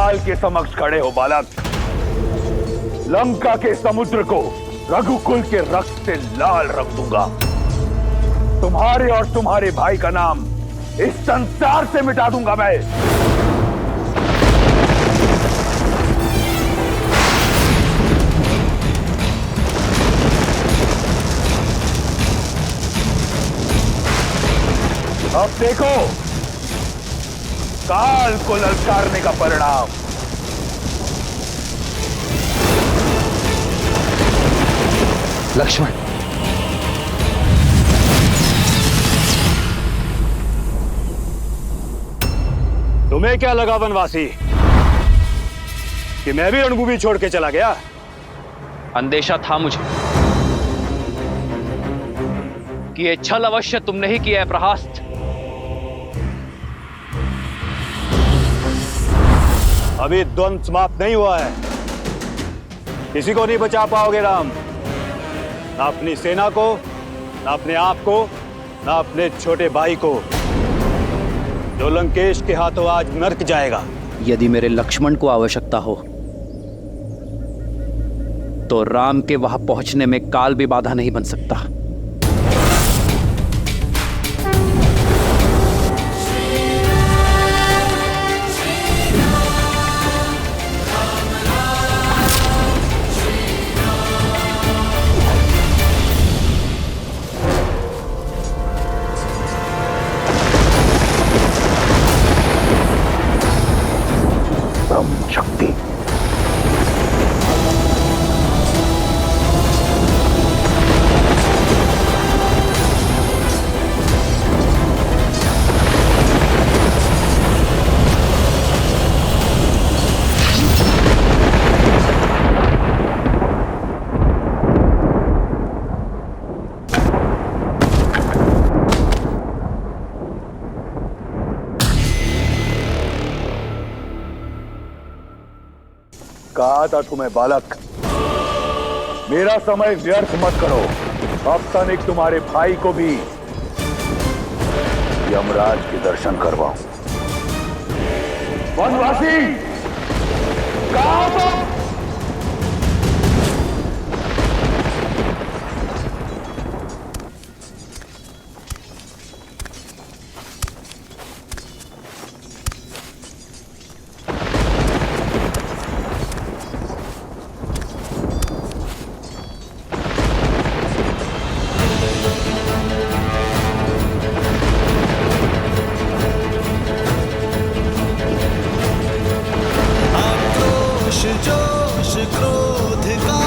काल के समक्ष खड़े हो बालक। लंका के समुद्र को रघुकुल के रक्त से लाल रंग दूंगा। तुम्हारे और तुम्हारे भाई का नाम इस संसार से मिटा दूंगा मैं। अब देखो काल को ललकारने का परिणाम। लक्ष्मण, तुम्हें क्या लगा वनवासी कि मैं भी रणभूमि छोड़ के चला गया? अंदेशा था मुझे कि ये छल अवश्य तुमने ही किया है प्रहास्त। अभी द्वंद्व समाप्त नहीं हुआ है। किसी को नहीं बचा पाओगे राम, ना अपनी सेना को, ना अपने आप को, ना अपने छोटे भाई को, जो लंकेश के हाथों आज नर्क जाएगा। यदि मेरे लक्ष्मण को आवश्यकता हो तो राम के वहां पहुंचने में काल भी बाधा नहीं बन सकता। शक्ति कहा था तुम्हें बालक, मेरा समय व्यर्थ मत करो। अब तनिक तुम्हारे भाई को भी यमराज के दर्शन करवाऊं। वनवासी कहा तुम? जोश क्रोध का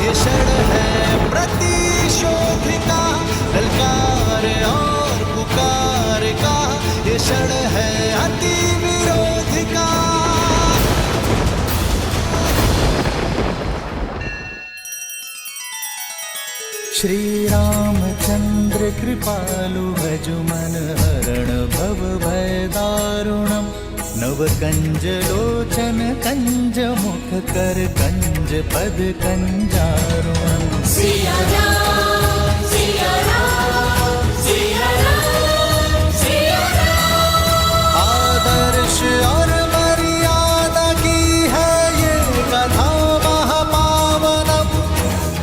ये क्षण है प्रतिशोध का, ललकार और पुकार का ये क्षण है अति विरोध का। श्री रामचंद्र कृपालु भजु मन हरण भव भय दारुणम, नव कंज लोचन कंज मुख कर कंज पद कंजारुणम। सिया राम सिया राम सिया राम सिया राम। आदर्श और मर्यादा की है ये कथा महापावनम,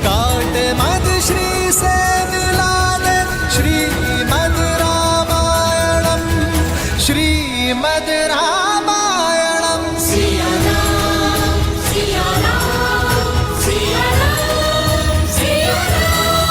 काट मद श्री से मिला दे श्रीमद् रामायणम, श्रीमद् रामायणम। सिया राम सिया राम सिया राम सिया राम।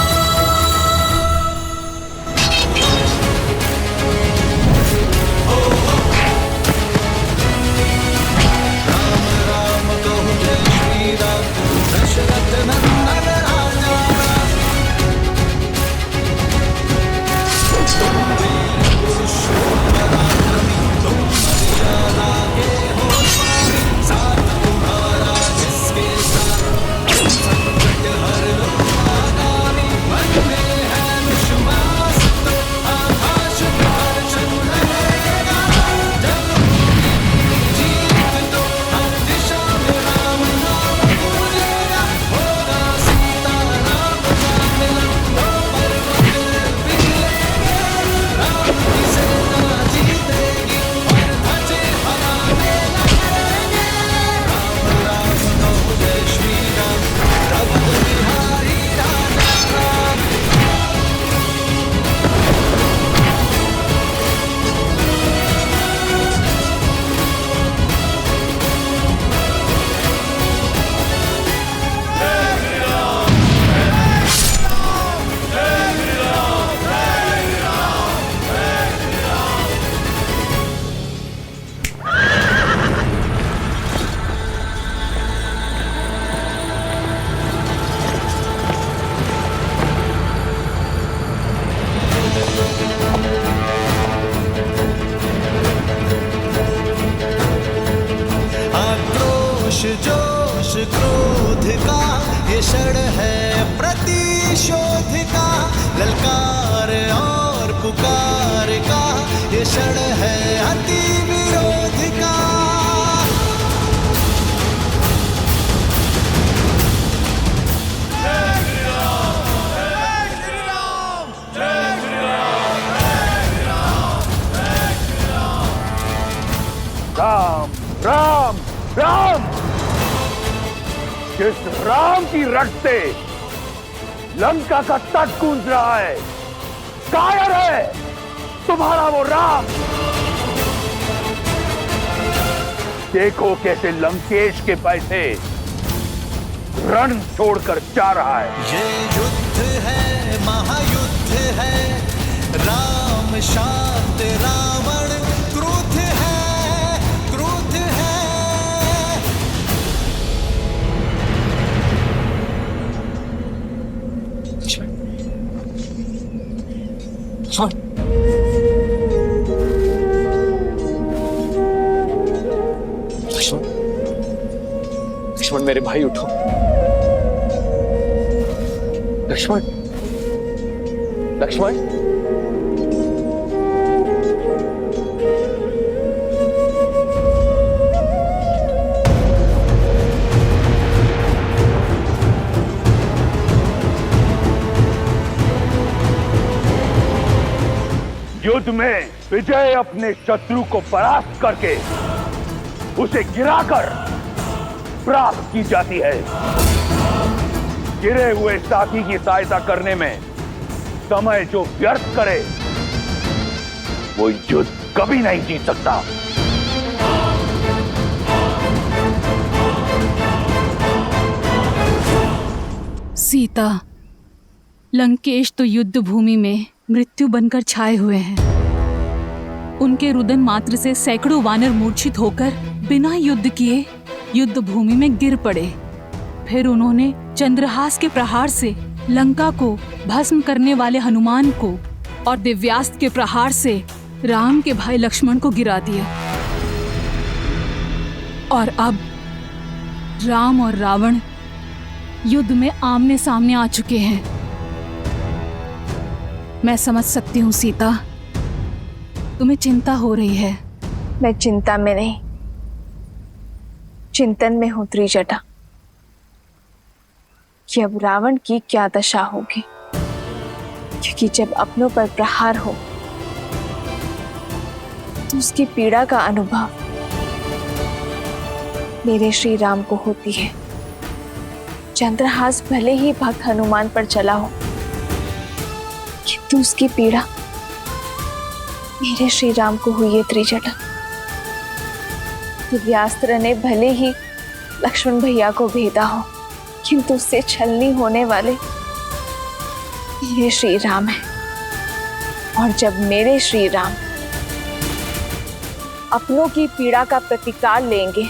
जोश जोश क्रोध का ये क्षण है प्रतिशोध का, ललकार और पुकार का ये क्षण है अति विरोध का। राम राम राम, जिस राम की रट से लंका का तट गूंज रहा है, कायर है तुम्हारा वो राम। देखो कैसे लंकेश के पैसे रण छोड़कर जा रहा है। ये युद्ध है महायुद्ध है, राम शांत रावण क्रुद्ध है क्रुद्ध है। लक्ष्मण मेरे भाई उठो। लक्ष्मण लक्ष्मण युद्ध में विजय अपने शत्रु को परास्त करके उसे गिराकर प्राप्त की जाती है। गिरे हुए साथी की सहायता करने में समय जो व्यर्थ करे वो युद्ध कभी नहीं जीत सकता। सीता, लंकेश तो युद्ध भूमि में मृत्यु बनकर छाए हुए हैं। उनके रुदन मात्र से सैकड़ों वानर मूर्छित होकर बिना युद्ध किए युद्ध भूमि में गिर पड़े। फिर उन्होंने चंद्रहास के प्रहार से लंका को भस्म करने वाले हनुमान को और दिव्यास्त्र के प्रहार से राम के भाई लक्ष्मण को गिरा दिया। और अब राम और रावण युद्ध में आमने सामने आ चुके हैं। मैं समझ सकती हूँ सीता, तुम्हें चिंता हो रही है। मैं चिंता में नहीं, चिंतन में हूं त्रिजटा कि अब रावण की क्या दशा होगी, क्योंकि जब अपनों पर प्रहार हो तो उसकी पीड़ा का अनुभव मेरे श्री राम को होती है। चंद्रहास भले ही भक्त हनुमान पर चला हो, किंतु उसकी पीड़ा मेरे श्री राम को हुई है त्रिजटा। दिव्यास्त्र ने भले ही लक्ष्मण भैया को भेदा हो, किंतु उससे छलनी होने वाले मेरे श्री राम हैं। और जब मेरे श्री राम अपनों की पीड़ा का प्रतिकार लेंगे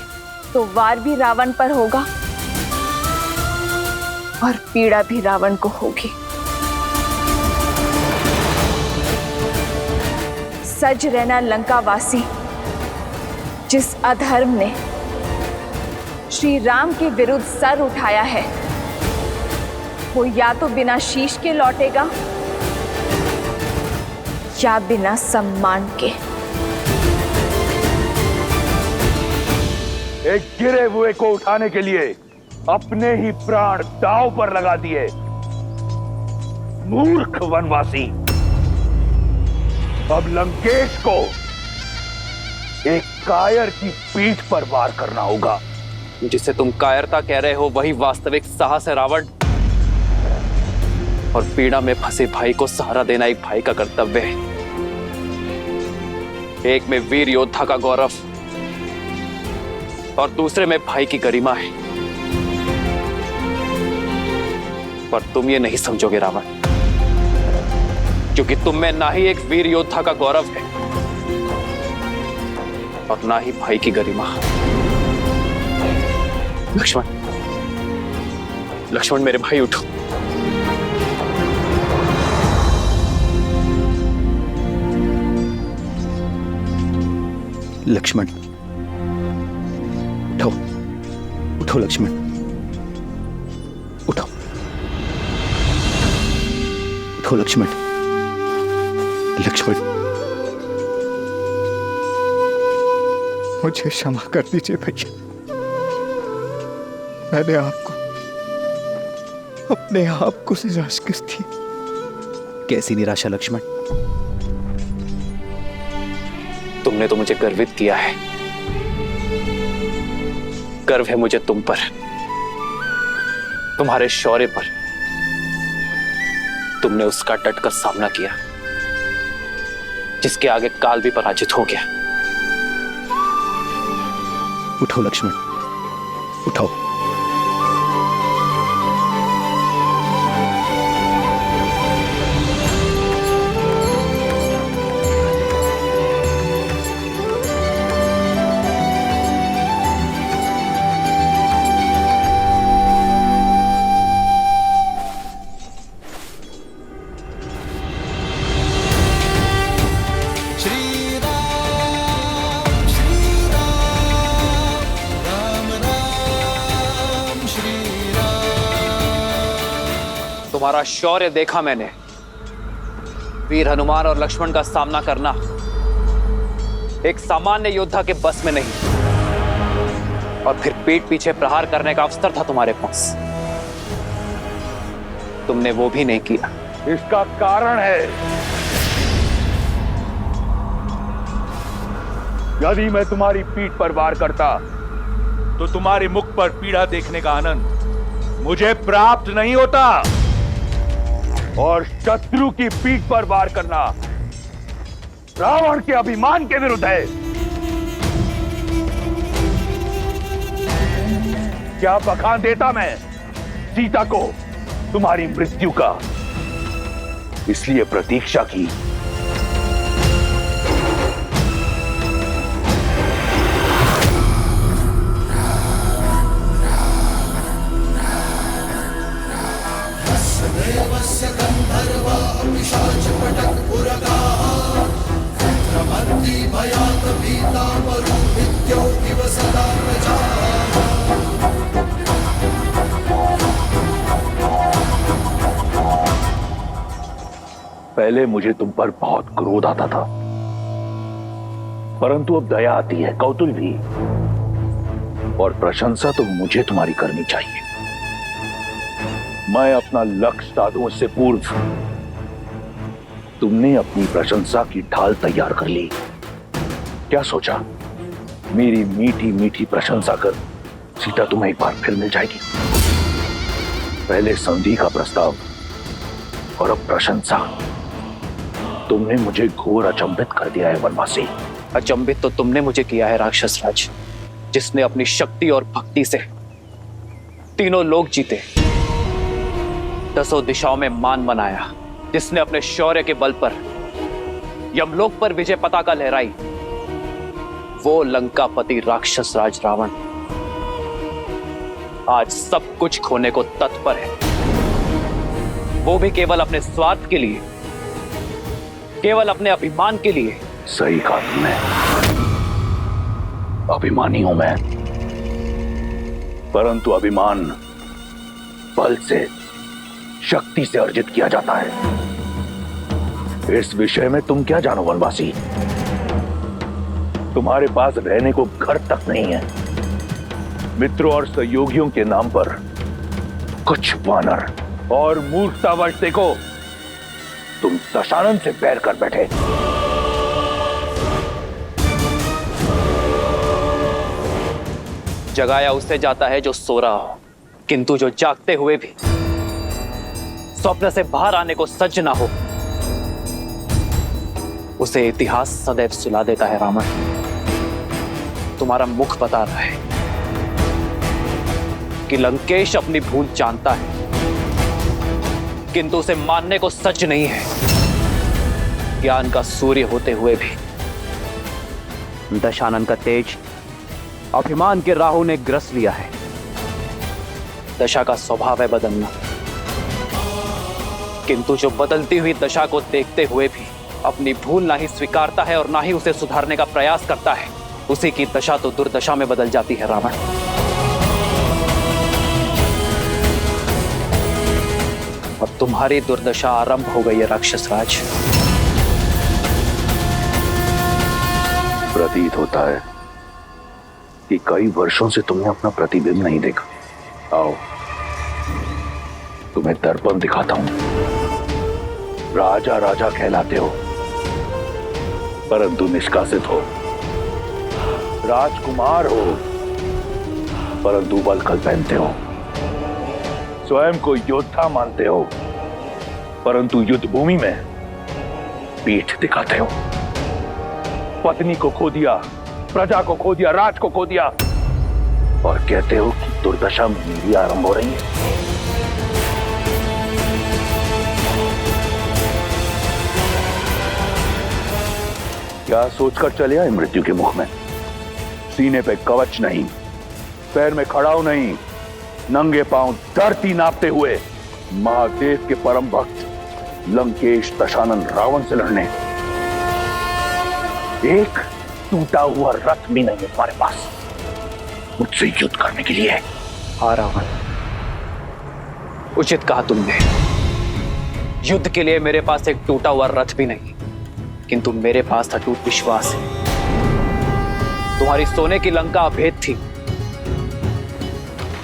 तो वार भी रावण पर होगा और पीड़ा भी रावण को होगी। सज रहना लंकावासी, जिस अधर्म ने श्री राम के विरुद्ध सर उठाया है, वो या तो बिना शीश के लौटेगा या बिना सम्मान के। एक गिरे हुए को उठाने के लिए अपने ही प्राण दांव पर लगा दिए। मूर्ख वनवासी, अब लंकेश को एक कायर की पीठ पर वार करना होगा। जिसे तुम कायरता कह रहे हो वही वास्तविक साहस है रावण। और पीड़ा में फंसे भाई को सहारा देना एक भाई का कर्तव्य है। एक में वीर योद्धा का गौरव और दूसरे में भाई की गरिमा है। पर तुम ये नहीं समझोगे रावण, क्योंकि तुम में ना ही एक वीर योद्धा का गौरव है और ना ही भाई की गरिमा। लक्ष्मण, लक्ष्मण मेरे भाई उठो। लक्ष्मण उठो। उठो लक्ष्मण, उठो उठो लक्ष्मण। लक्ष्मण, मुझे क्षमा कर दीजिए भैया, मैंने आपको अपने आप को निराश थी। कैसी निराशा लक्ष्मण? तुमने तो मुझे गर्वित किया है। गर्व है मुझे तुम पर, तुम्हारे शौर्य पर। तुमने उसका डटकर सामना किया जिसके आगे काल भी पराजित हो गया। उठो लक्ष्मण, उठो। तुम्हारा शौर्य देखा मैंने। वीर हनुमान और लक्ष्मण का सामना करना एक सामान्य योद्धा के बस में नहीं। और फिर पीठ पीछे प्रहार करने का अवसर था तुम्हारे पास, तुमने वो भी नहीं किया। इसका कारण है, यदि मैं तुम्हारी पीठ पर वार करता तो तुम्हारे मुख पर पीड़ा देखने का आनंद मुझे प्राप्त नहीं होता। और शत्रु की पीठ पर वार करना रावण के अभिमान के विरुद्ध है। क्या बखान देता मैं सीता को तुम्हारी मृत्यु का, इसलिए प्रतीक्षा की। पहले मुझे तुम पर बहुत क्रोध आता था, परंतु अब दया आती है, कौतूहल भी। और प्रशंसा तो मुझे तुम्हारी करनी चाहिए। मैं अपना लक्ष्य साधूं उससे पूर्व तुमने अपनी प्रशंसा की ढाल तैयार कर ली। क्या सोचा मेरी मीठी मीठी प्रशंसा कर सीता तुम्हें एक बार फिर मिल जाएगी? पहले संधि का प्रस्ताव और अब प्रशंसा। तुमने मुझे घोर अचंभित कर दिया है वनवासी। अचंभित तो तुमने मुझे किया है राक्षस राज, जिसने अपनी शक्ति और भक्ति से तीनों लोक जीते, 10 दिशाओं में मान मनाया, जिसने अपने शौर्य के बल पर यमलोक पर विजय पताका लहराई। वो लंकापति राक्षस राज रावण आज सब कुछ खोने को तत्पर है, वो भी केवल अपने स्वार्थ के लिए, केवल अपने अभिमान के लिए। सही कहा तुमने, अभिमानी हूं मैं, परंतु अभिमान बल से, शक्ति से अर्जित किया जाता है। इस विषय में तुम क्या जानो वनवासी? तुम्हारे पास रहने को घर तक नहीं है। मित्रों और सहयोगियों के नाम पर कुछ वानर और मूर्खतावश देखो तुम दशानन से पैर कर बैठे। जगाया उससे जाता है जो सो रहा हो, किंतु जो जागते हुए भी स्वप्न से बाहर आने को सज्ज ना हो, उसे इतिहास सदैव सुला देता है। रावण, तुम्हारा मुख बता रहा है कि लंकेश अपनी भूल जानता है, किंतु उसे मानने को सज्ज नहीं है। ज्ञान का सूर्य होते हुए भी दशानन का तेज अभिमान के राहु ने ग्रस लिया है। दशा का स्वभाव है बदलना, किंतु जो बदलती हुई दशा को देखते हुए भी अपनी भूल ना ही स्वीकारता है और ना ही उसे सुधारने का प्रयास करता है, उसी की दशा तो दुर्दशा में बदल जाती है। रावण, अब तुम्हारी दुर्दशा आरंभ हो गई है राक्षस राज। प्रतीत होता है कि कई वर्षों से तुमने अपना प्रतिबिंब नहीं देखा। आओ, तुम्हें दर्पण दिखाता हूं। राजा राजा कहलाते हो, परंतु निष्कासित हो। राजकुमार हो, परंतु बलखल पहनते हो। स्वयं को योद्धा मानते हो, परंतु युद्ध भूमि में पीठ दिखाते हो। पत्नी को खो दिया, प्रजा को खो दिया, राज को खो दिया, और कहते हो कि दुर्दशा मेरी आरंभ हो रही है। क्या सोचकर चले आए मृत्यु के मुख में? सीने पे कवच नहीं, पैर में खड़ाऊ नहीं, नंगे पांव धरती नापते हुए महादेव के परम भक्त लंकेश दशानन रावण से लड़ने। एक टूटा हुआ रथ भी नहीं है तुम्हारे पास मुझसे युद्ध करने के लिए। हाँ रावण, उचित कहा तुमने। युद्ध के लिए मेरे पास एक टूटा हुआ रथ भी नहीं, किंतु मेरे पास अटूट विश्वास है। तुम्हारी सोने की लंका अभेद थी,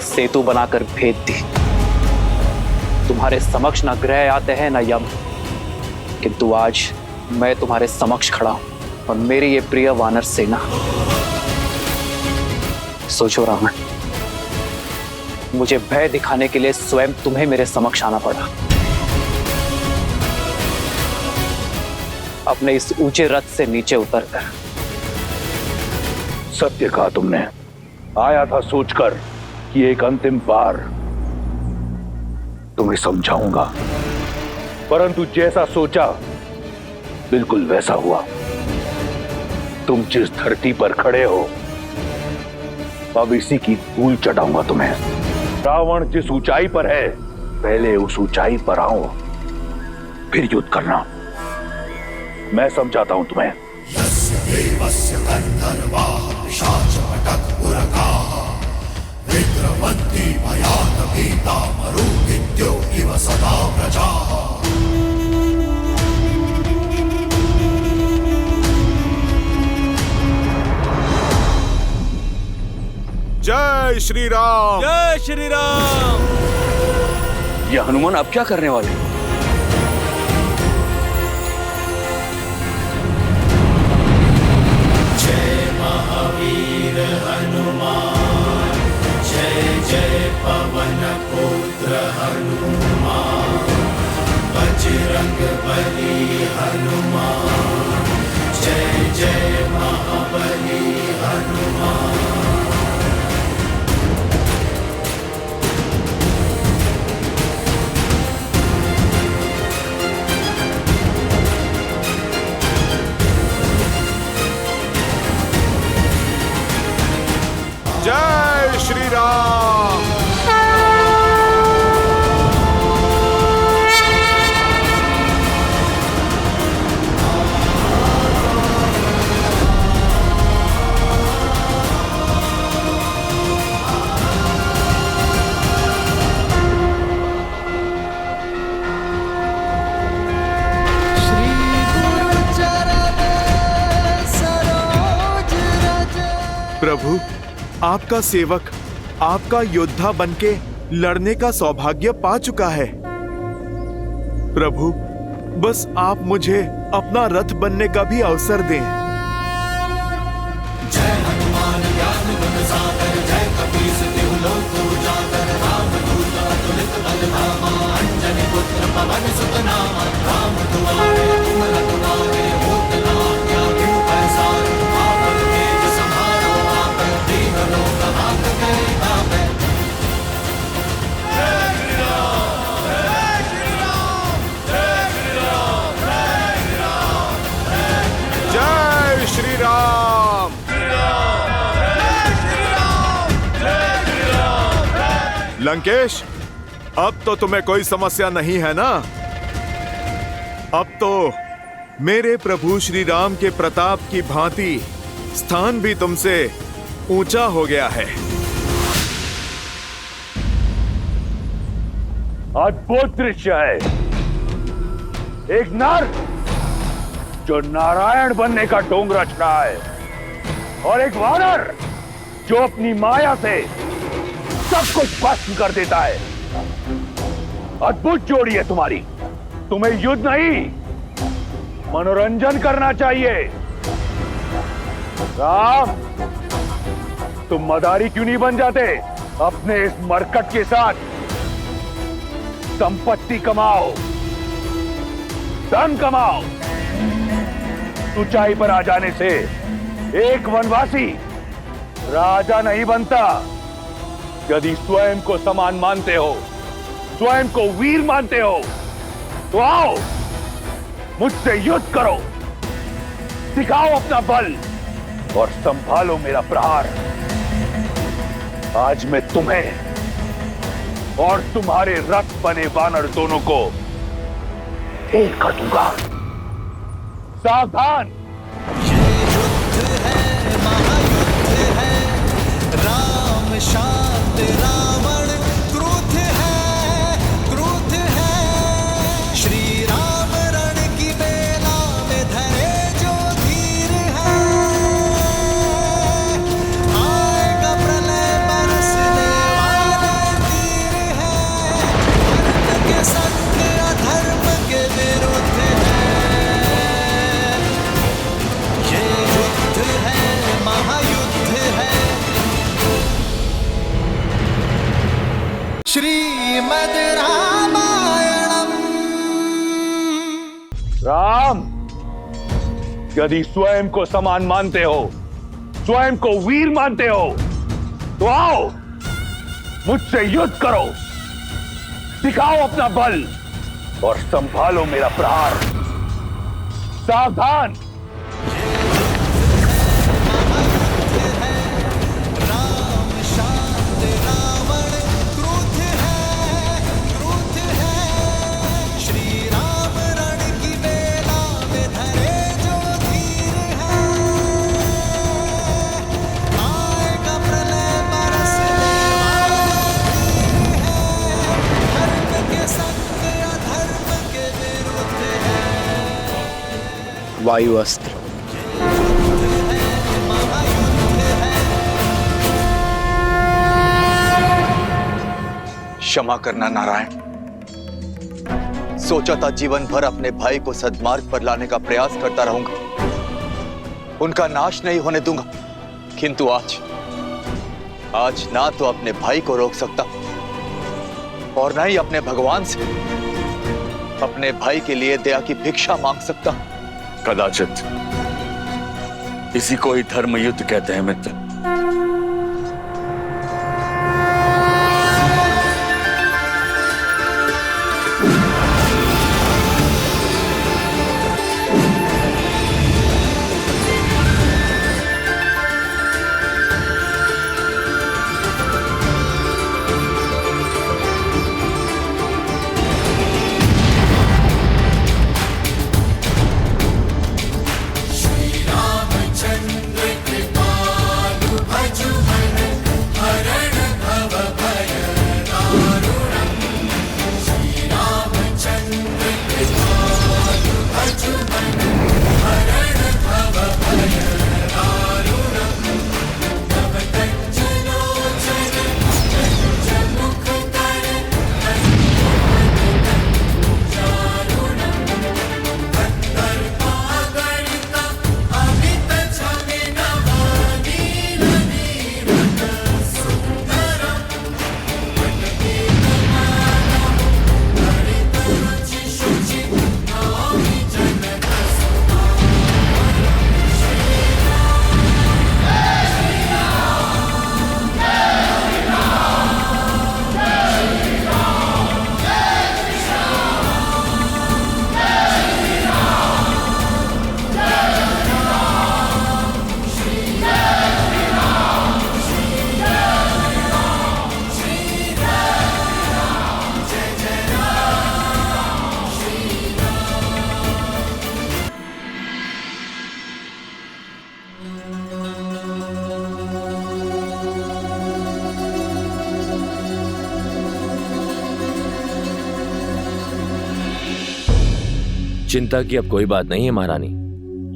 सेतु बनाकर भेद दी। तुम्हारे समक्ष न ग्रह आते हैं न यम, किंतु आज मैं तुम्हारे समक्ष खड़ा हूं और मेरी ये प्रिय वानर सेना। सोचो रावण, मुझे भय दिखाने के लिए स्वयं तुम्हें मेरे समक्ष आना पड़ा। अपने इस ऊंचे रथ से नीचे उतरकर। सत्य कहा तुमने। आया था सोचकर कि एक अंतिम बार तुम्हें समझाऊंगा, परंतु जैसा सोचा बिल्कुल वैसा हुआ। तुम जिस धरती पर खड़े हो, अब इसी की धूल चटाऊंगा तुम्हें। रावण जिस ऊंचाई पर है, पहले उस ऊंचाई पर आओ, फिर युद्ध करना। मैं समझाता हूं तुम्हें। जय श्री राम। जय श्री राम। ये हनुमान अब क्या करने वाले? जय महावीर हनुमान, जय जय पवन पुत्र हनुमान, बजरंग बली हनुमान, जय जय महाबली हनुमान। जय श्री राम। प्रभु, आपका सेवक आपका योद्धा बनके लड़ने का सौभाग्य पा चुका है। प्रभु, बस आप मुझे अपना रथ बनने का भी अवसर दें। जय हनुमान ज्ञान गुण सागर, जय कपीस तिहु लोक उजागर, रामदूत अतुलित बल धामा, अंजनी पुत्र पवन सुत नामा, राम दुआरे तुम रखवारे, होत न आज्ञा बिनु पैसार, आपन तेज समारो आप, दीन लोक हाथ करे तापै। जय श्री राम। लंकेश, अब तो तुम्हें कोई समस्या नहीं है ना? अब तो मेरे प्रभु श्री राम के प्रताप की भांति स्थान भी तुमसे ऊंचा हो गया है। अद्भुत दृश्य है। एक नर जो नारायण बनने का ढोंग रच रहा है और एक वानर जो अपनी माया से सब कुछ भस्म कर देता है। अद्भुत जोड़ी है तुम्हारी। तुम्हें युद्ध नहीं, मनोरंजन करना चाहिए। राम, तुम मदारी क्यों नहीं बन जाते? अपने इस मरकट के साथ संपत्ति कमाओ, धन कमाओ। ऊंचाई पर आ जाने से एक वनवासी राजा नहीं बनता। यदि स्वयं को समान मानते हो, स्वयं को वीर मानते हो, तो आओ मुझसे युद्ध करो, दिखाओ अपना बल और संभालो मेरा प्रहार। आज मैं तुम्हें और तुम्हारे रथ बने वानर दोनों को ढेर कर दूंगा। सावधान। राम शांत रावण क्रुद्ध है श्री राम रण की बेला में धरे जो धीर है। आएगा प्रलय बरसने वाले तीर है, धर्म के संग अधर्म के विरुद्ध है। ये युद्ध है, महायुद्ध है। श्रीमद् रामायणम। राम, यदि स्वयं को समान मानते हो, स्वयं को वीर मानते हो, तो आओ मुझसे युद्ध करो, दिखाओ अपना बल और संभालो मेरा प्रहार। सावधान। राम शांत रावण क्रुद्ध है श्री राम रण की बेला में धरे जो धीर है। आएगा प्रलय बरसने वाले तीर है, धर्म के संग अधर्म के विरुद्ध है। वायु अस्त्र। क्षमा करना नारायण। सोचा था जीवन भर अपने भाई को सद्मार्ग पर लाने का प्रयास करता रहूंगा, उनका नाश नहीं होने दूंगा, किंतु आज ना तो अपने भाई को रोक सकता और ना ही अपने भगवान से अपने भाई के लिए दया की भिक्षा मांग सकता। कदाचित इसी को ही धर्म युद्ध कहते हैं मित्र। श्री रामचंद्र कृपाल चिंता की अब कोई बात नहीं है महारानी।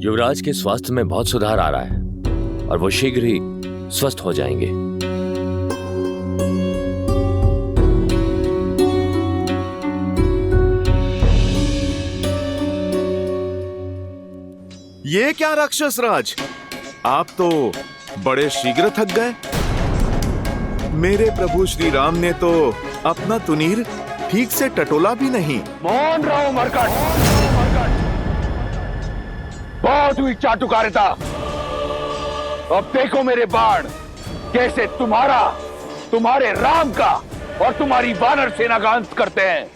युवराज के स्वास्थ्य में बहुत सुधार आ रहा है और वो शीघ्र ही स्वस्थ हो जाएंगे। ये क्या राक्षस राज, आप तो बड़े शीघ्र थक गए। मेरे प्रभु श्री राम ने तो अपना तुनीर ठीक से टटोला भी नहीं। मौन रहो मरकट, बहुत हुई चाटुकारिता। अब देखो मेरे बाण कैसे तुम्हारा, तुम्हारे राम का और तुम्हारी वानर सेना का अंत करते हैं।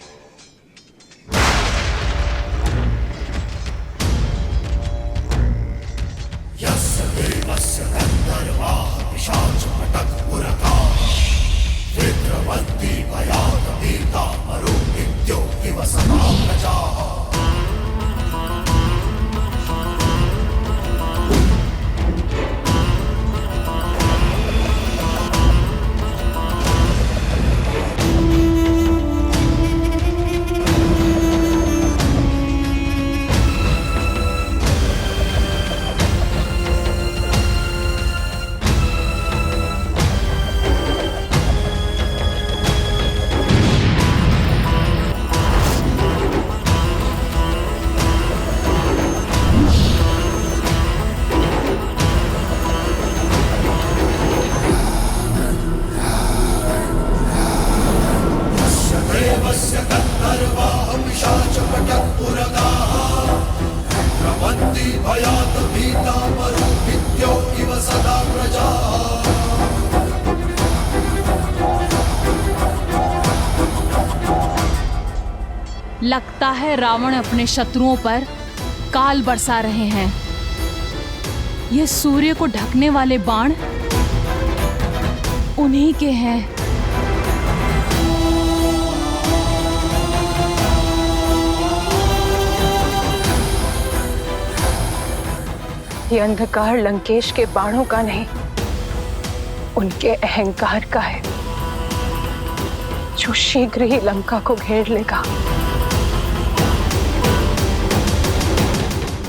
लगता है रावण अपने शत्रुओं पर काल बरसा रहे हैं। ये सूर्य को ढकने वाले बाण उन्हीं के हैं। ये अंधकार लंकेश के बाणों का नहीं, उनके अहंकार का है, जो शीघ्र ही लंका को घेर लेगा।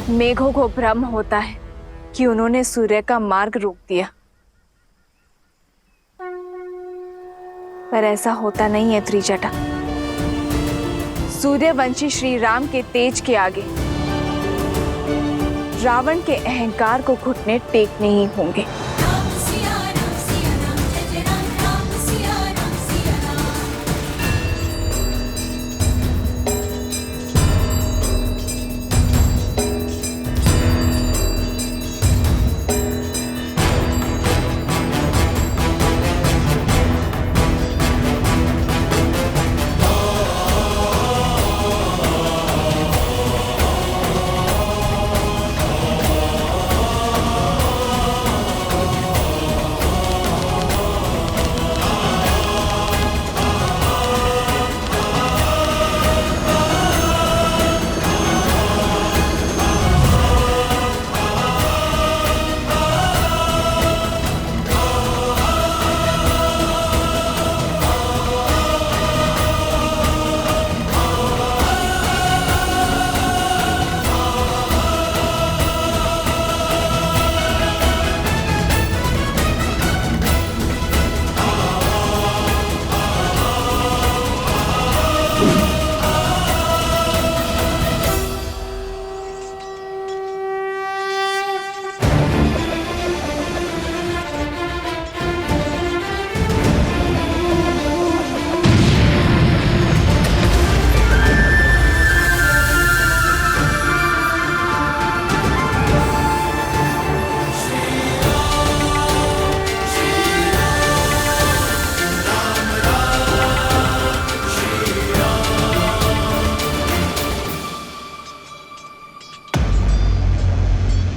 मेघों को भ्रम होता है कि उन्होंने सूर्य का मार्ग रोक दिया, पर ऐसा होता नहीं है त्रिजटा। सूर्यवंशी श्री राम के तेज के आगे रावण के अहंकार को घुटने टेकने ही होंगे।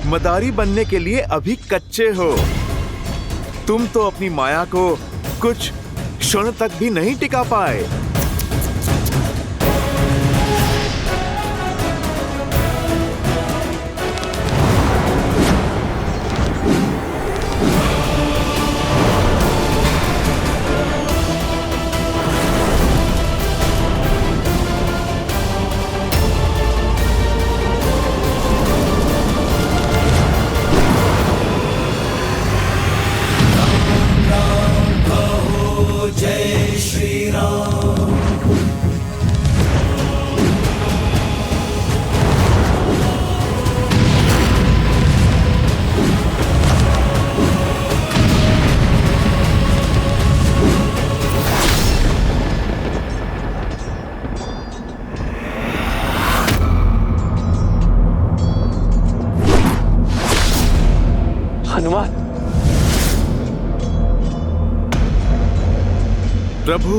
मदारी बनने के लिए अभी कच्चे हो। तुम तो अपनी माया को कुछ क्षण तक भी नहीं टिका पाए। हनुमान, प्रभु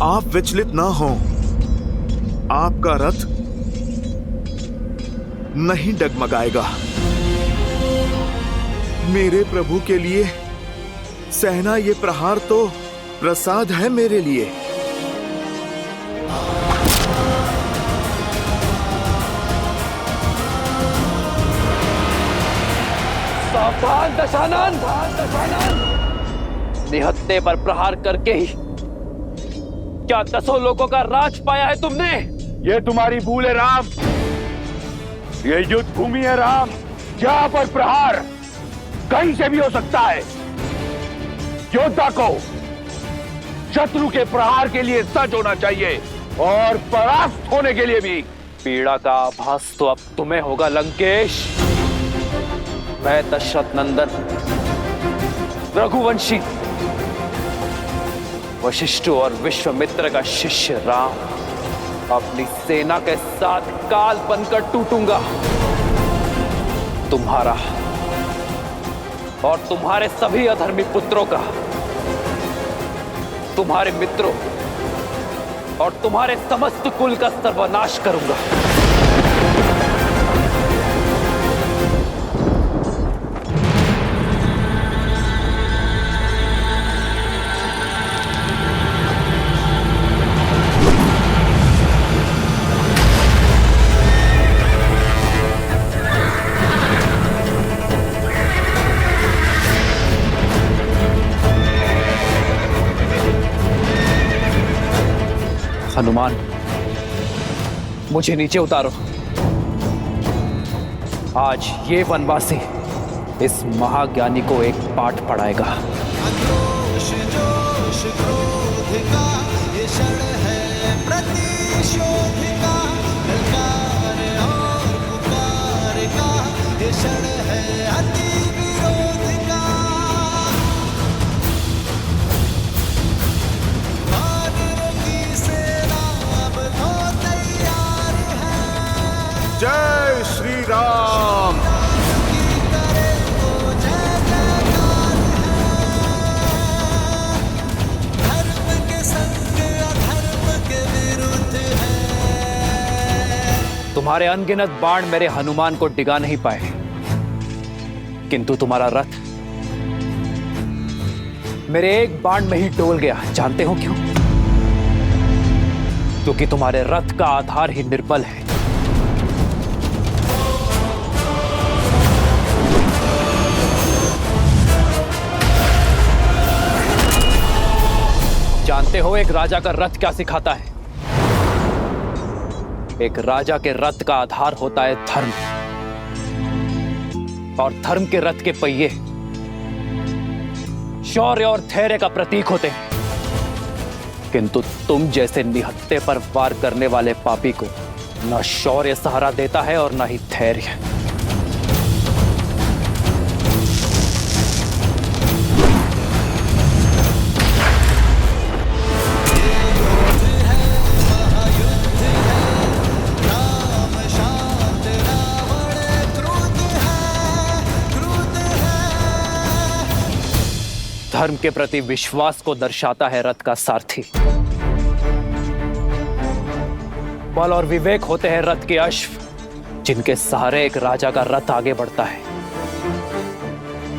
आप विचलित ना हो। आपका रथ नहीं डगमगाएगा। मेरे प्रभु के लिए सहना ये प्रहार तो प्रसाद है मेरे लिए। सावधान दशानन! निहत्ते पर प्रहार करके ही क्या 10 लोगों का राज पाया है तुमने? ये तुम्हारी भूल है राम। ये युद्ध भूमि है राम। यहाँ पर प्रहार कहीं से भी हो सकता है। योद्धा को शत्रु के प्रहार के लिए सज्ज होना चाहिए और परास्त होने के लिए भी। पीड़ा का आभास तो अब तुम्हें होगा लंकेश। मैं दशरथ नंदन रघुवंशी वशिष्ठ और विश्वामित्र का शिष्य राम अपनी सेना के साथ काल बनकर टूटूंगा। तुम्हारा और तुम्हारे सभी अधर्मी पुत्रों का, तुम्हारे मित्रों और तुम्हारे समस्त कुल का सर्वनाश करूंगा। हनुमान, मुझे नीचे उतारो। आज ये वनवासी इस महाज्ञानी को एक पाठ पढ़ाएगा। अक्रोश जोश क्रोध का ये क्षण है प्रतिशोध का, ललकार और पुकार का ये क्षण है अति विरोध का। वानरों की सेना अब तो तैयार है। जय श्री राम। तुम्हारे अनगिनत बाण मेरे हनुमान को डिगा नहीं पाए, किंतु तुम्हारा रथ मेरे एक बाण में ही डोल गया। जानते हो क्यों? क्योंकि तुम्हारे रथ का आधार ही निर्बल है। जानते हो एक राजा का रथ क्या सिखाता है? एक राजा के रथ का आधार होता है धर्म, और धर्म के रथ के पहिए शौर्य और धैर्य का प्रतीक होते हैं। किंतु तुम जैसे निहत्ते पर वार करने वाले पापी को न शौर्य सहारा देता है और न ही धैर्य। धर्म के प्रति विश्वास को दर्शाता है रथ का सारथी। बल और विवेक होते हैं रथ के अश्व, जिनके सहारे एक राजा का रथ आगे बढ़ता है।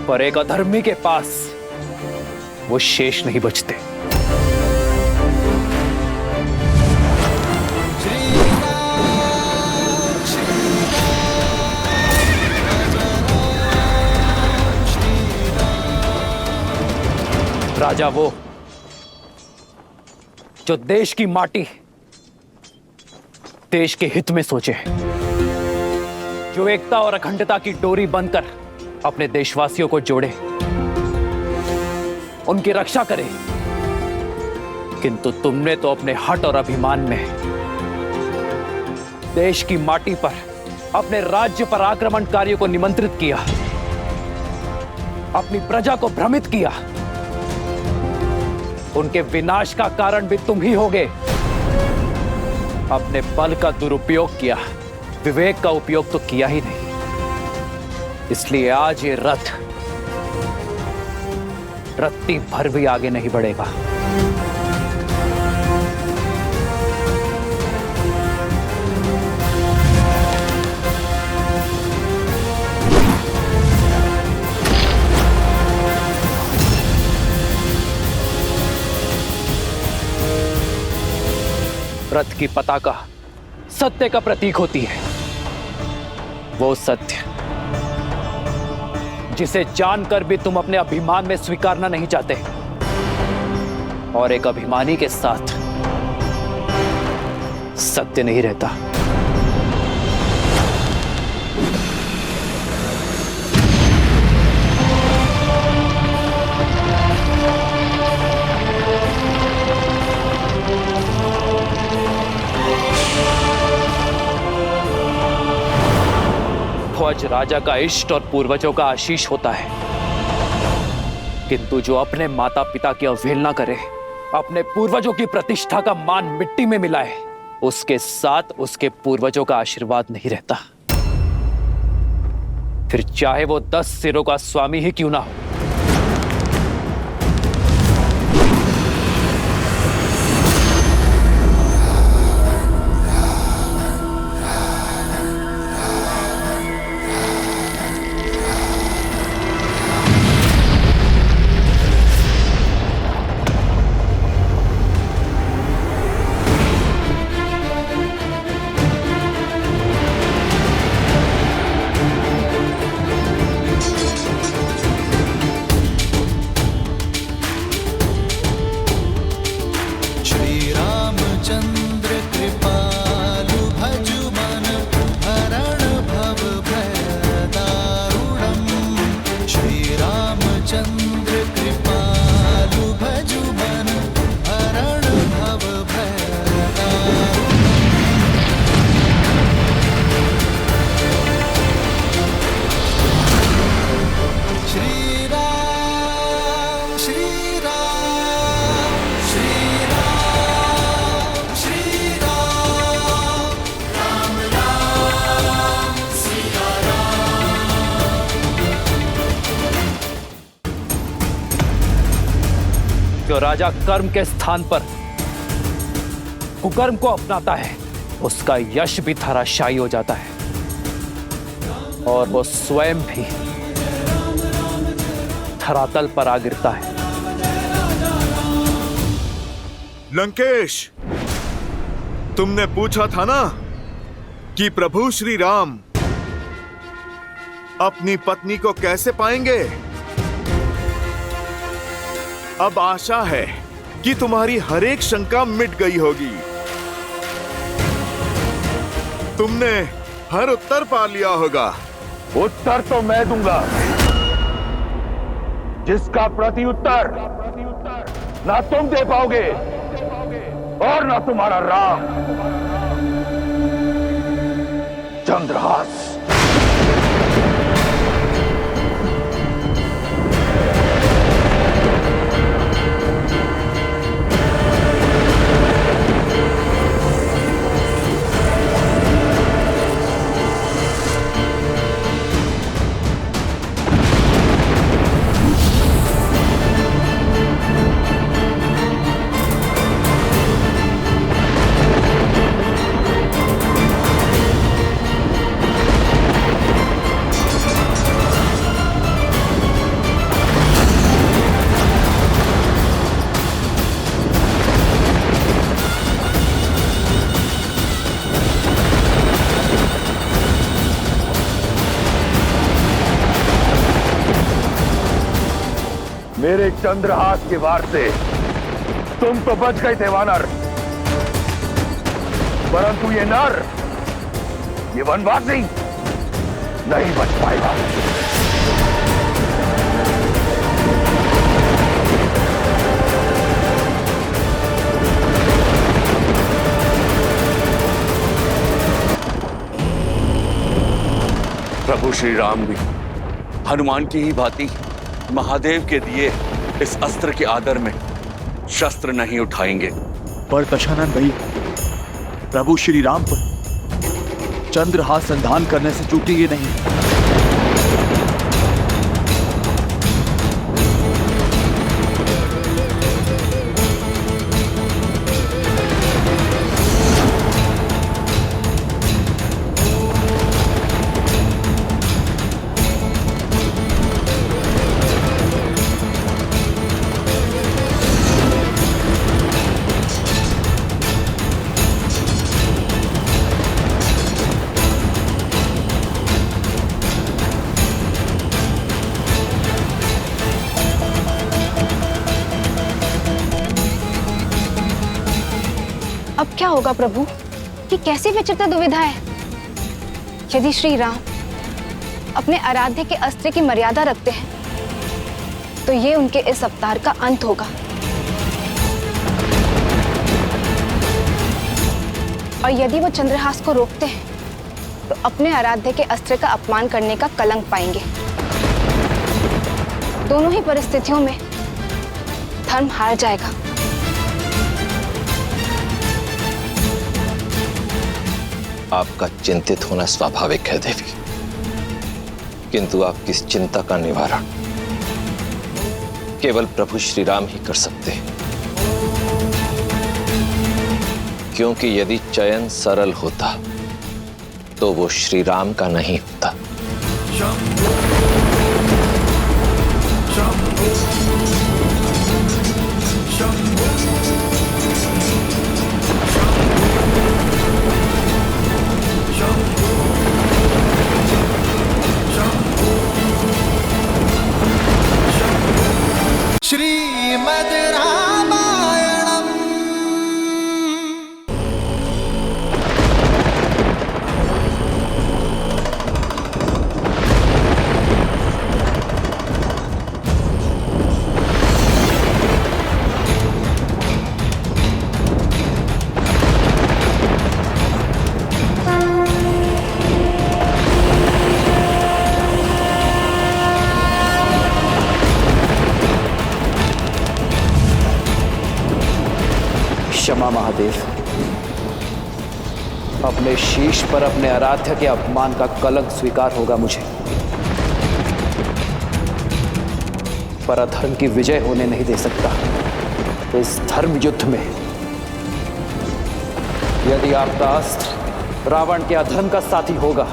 पर एक अधर्मी के पास वो शेष नहीं बचते। राजा वो जो देश की माटी, देश के हित में सोचे, जो एकता और अखंडता की डोरी बनकर अपने देशवासियों को जोड़े, उनकी रक्षा करे किंतु तुमने तो अपने हट और अभिमान में देश की माटी पर अपने राज्य पर आक्रमणकारियों को निमंत्रित किया, अपनी प्रजा को भ्रमित किया। उनके विनाश का कारण भी तुम ही होगे। अपने बल का दुरुपयोग किया, विवेक का उपयोग तो किया ही नहीं। इसलिए आज ये रथ रत्ती भर भी आगे नहीं बढ़ेगा। रथ की पताका सत्य का प्रतीक होती है। वो सत्य जिसे जानकर भी तुम अपने अभिमान में स्वीकारना नहीं चाहते, और एक अभिमानी के साथ सत्य नहीं रहता। ध्वज राजा का इष्ट और पूर्वजों का आशीष होता है, किंतु जो अपने माता पिता की अवहेलना करे, अपने पूर्वजों की प्रतिष्ठा का मान मिट्टी में मिलाए, उसके साथ उसके पूर्वजों का आशीर्वाद नहीं रहता। फिर चाहे वो 10 सिरों का स्वामी ही क्यों ना हो। जो राजा कर्म के स्थान पर कुकर्म को अपनाता है, उसका यश भी धराशायी हो जाता है और वो स्वयं भी धरातल पर आ गिरता है। लंकेश, तुमने पूछा था ना कि प्रभु श्री राम अपनी पत्नी को कैसे पाएंगे। अब आशा है कि तुम्हारी हर एक शंका मिट गई होगी। तुमने हर उत्तर पा लिया होगा। उत्तर तो मैं दूंगा, जिसका प्रत्युत्तर ना तुम दे पाओगे और ना तुम्हारा राम। चंद्रहास, मेरे चंद्रहास के वार से तुम तो बच गए थे वानर, परंतु ये नर, ये वनवासी नहीं बच पाएगा। प्रभु श्री राम भी हनुमान की ही भांति महादेव के दिए इस अस्त्र के आदर में शस्त्र नहीं उठाएंगे। पर दशानन भैया, प्रभु श्री राम पर चंद्रहास संधान करने से चूकेंगे नहीं। अब क्या होगा प्रभु? कि कैसी विचित्र दुविधा है। यदि श्री राम अपने आराध्य के अस्त्र की मर्यादा रखते हैं तो ये उनके इस अवतार का अंत होगा, और यदि वो चंद्रहास को रोकते हैं तो अपने आराध्य के अस्त्र का अपमान करने का कलंक पाएंगे। दोनों ही परिस्थितियों में धर्म हार जाएगा। आपका चिंतित होना स्वाभाविक है देवी, किंतु आपकी इस चिंता का निवारण केवल प्रभु श्री राम ही कर सकते हैं, क्योंकि यदि चयन सरल होता तो वो श्री राम का नहीं होता। श्रीमद् रामायणम्। क्षमा महादेव, अपने शीश पर अपने आराध्य के अपमान का कलंक स्वीकार होगा मुझे, पर अधर्म की विजय होने नहीं दे सकता। इस धर्म युद्ध में यदि आपका अस्त्र रावण के अधर्म का साथी होगा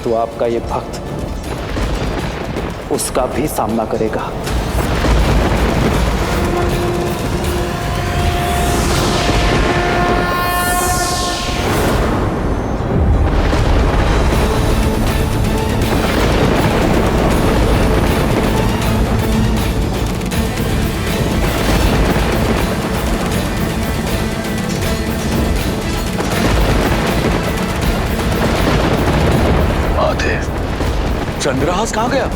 तो आपका ये भक्त उसका भी सामना करेगा। चंद्रहास कहां गया?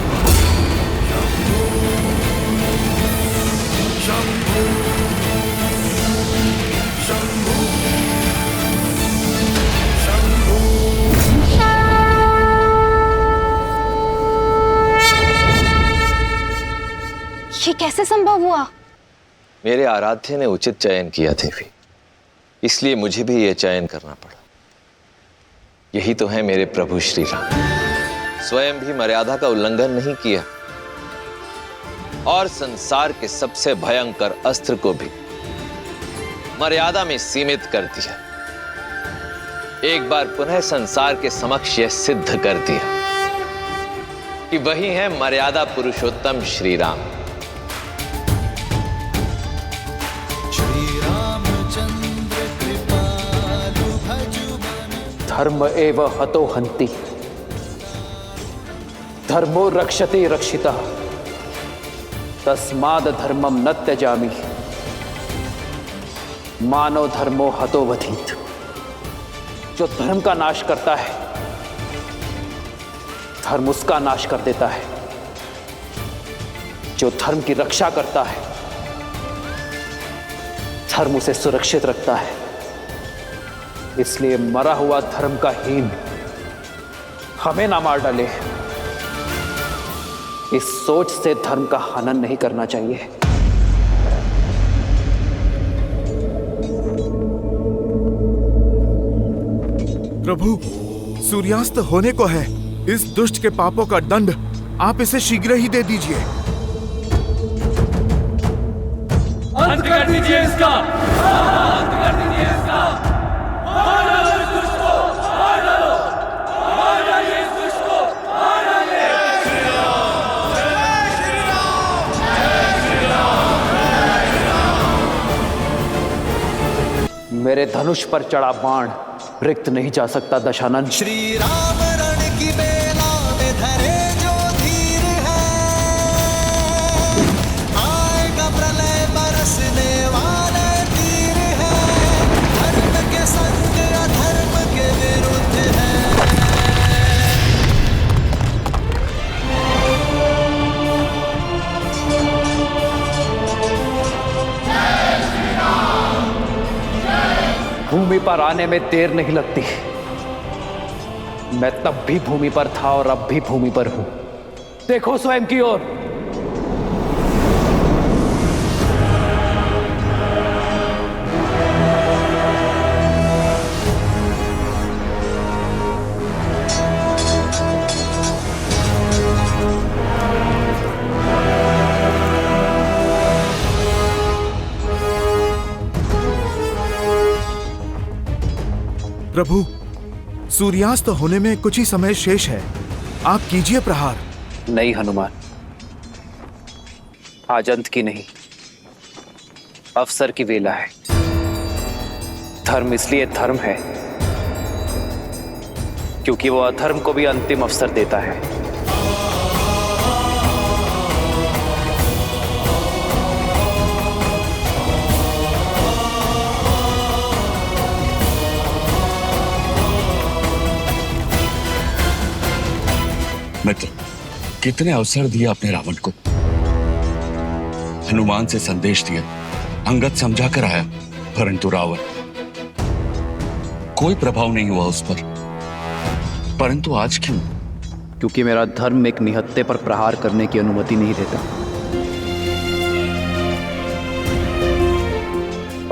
ये कैसे संभव हुआ? मेरे आराध्य ने उचित चयन किया देवी, इसलिए मुझे भी यह चयन करना पड़ा। यही तो है मेरे प्रभु श्री राम, स्वयं भी मर्यादा का उल्लंघन नहीं किया और संसार के सबसे भयंकर अस्त्र को भी मर्यादा में सीमित कर दिया। एक बार पुनः संसार के समक्ष यह सिद्ध कर दिया कि वही है मर्यादा पुरुषोत्तम श्री राम। धर्म एव हतो हन्ति, धर्मो रक्षति रक्षिता, तस्माद् धर्मम न त्यजामि, मानव धर्मो हतो वधीत। जो धर्म का नाश करता है धर्म उसका नाश कर देता है, जो धर्म की रक्षा करता है धर्म उसे सुरक्षित रखता है। इसलिए मरा हुआ धर्म का हीन हमें ना मार डाले, इस सोच से धर्म का हनन नहीं करना चाहिए। प्रभु, सूर्यास्त होने को है। इस दुष्ट के पापों का दंड आप इसे शीघ्र ही दे दीजिए। अंत कर दीजिए इसका, अंत कर दीजिए इसका। मार डालो इस दुष्ट को, मार डालो, मार डालिए इस दुष्ट को, मार डालिए। जय श्री राम, जय श्री राम, जय श्री राम, जय श्री राम। मेरे धनुष पर चढ़ा बाण रिक्त नहीं जा सकता दशानन। श्री राम रण की बेला में धरे जो धीर है, आएगा प्रलय बरसने वाले तीर है, धर्म के संग अधर्म के विरुद्ध है। भूमि पर आने में देर नहीं लगती। मैं तब भी भूमि पर था और अब भी भूमि पर हूं। देखो स्वयं की ओर। प्रभु, सूर्यास्त होने में कुछ ही समय शेष है। आप कीजिए प्रहार। नहीं हनुमान, आज अंत की नहीं, अवसर की वेला है। धर्म इसलिए धर्म है क्योंकि वो अधर्म को भी अंतिम अवसर देता है। मित्र, कितने अवसर दिए आपने रावण को। हनुमान से संदेश दिया, अंगद समझा कर आया, परंतु रावण, कोई प्रभाव नहीं हुआ उस पर। परंतु आज क्यों? क्योंकि मेरा धर्म एक निहत्थे पर प्रहार करने की अनुमति नहीं देता।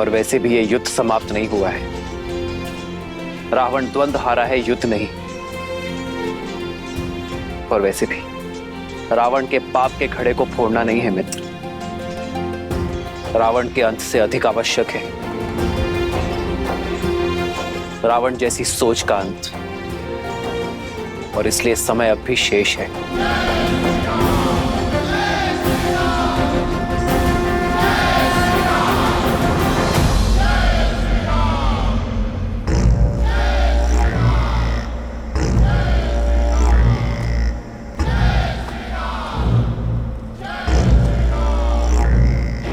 और वैसे भी ये युद्ध समाप्त नहीं हुआ है। रावण द्वंद्व हारा है, युद्ध नहीं। और वैसे भी रावण के पाप के घड़े को फोड़ना नहीं है मित्र। रावण के अंत से अधिक आवश्यक है रावण जैसी सोच का अंत। और इसलिए समय अब भी शेष है।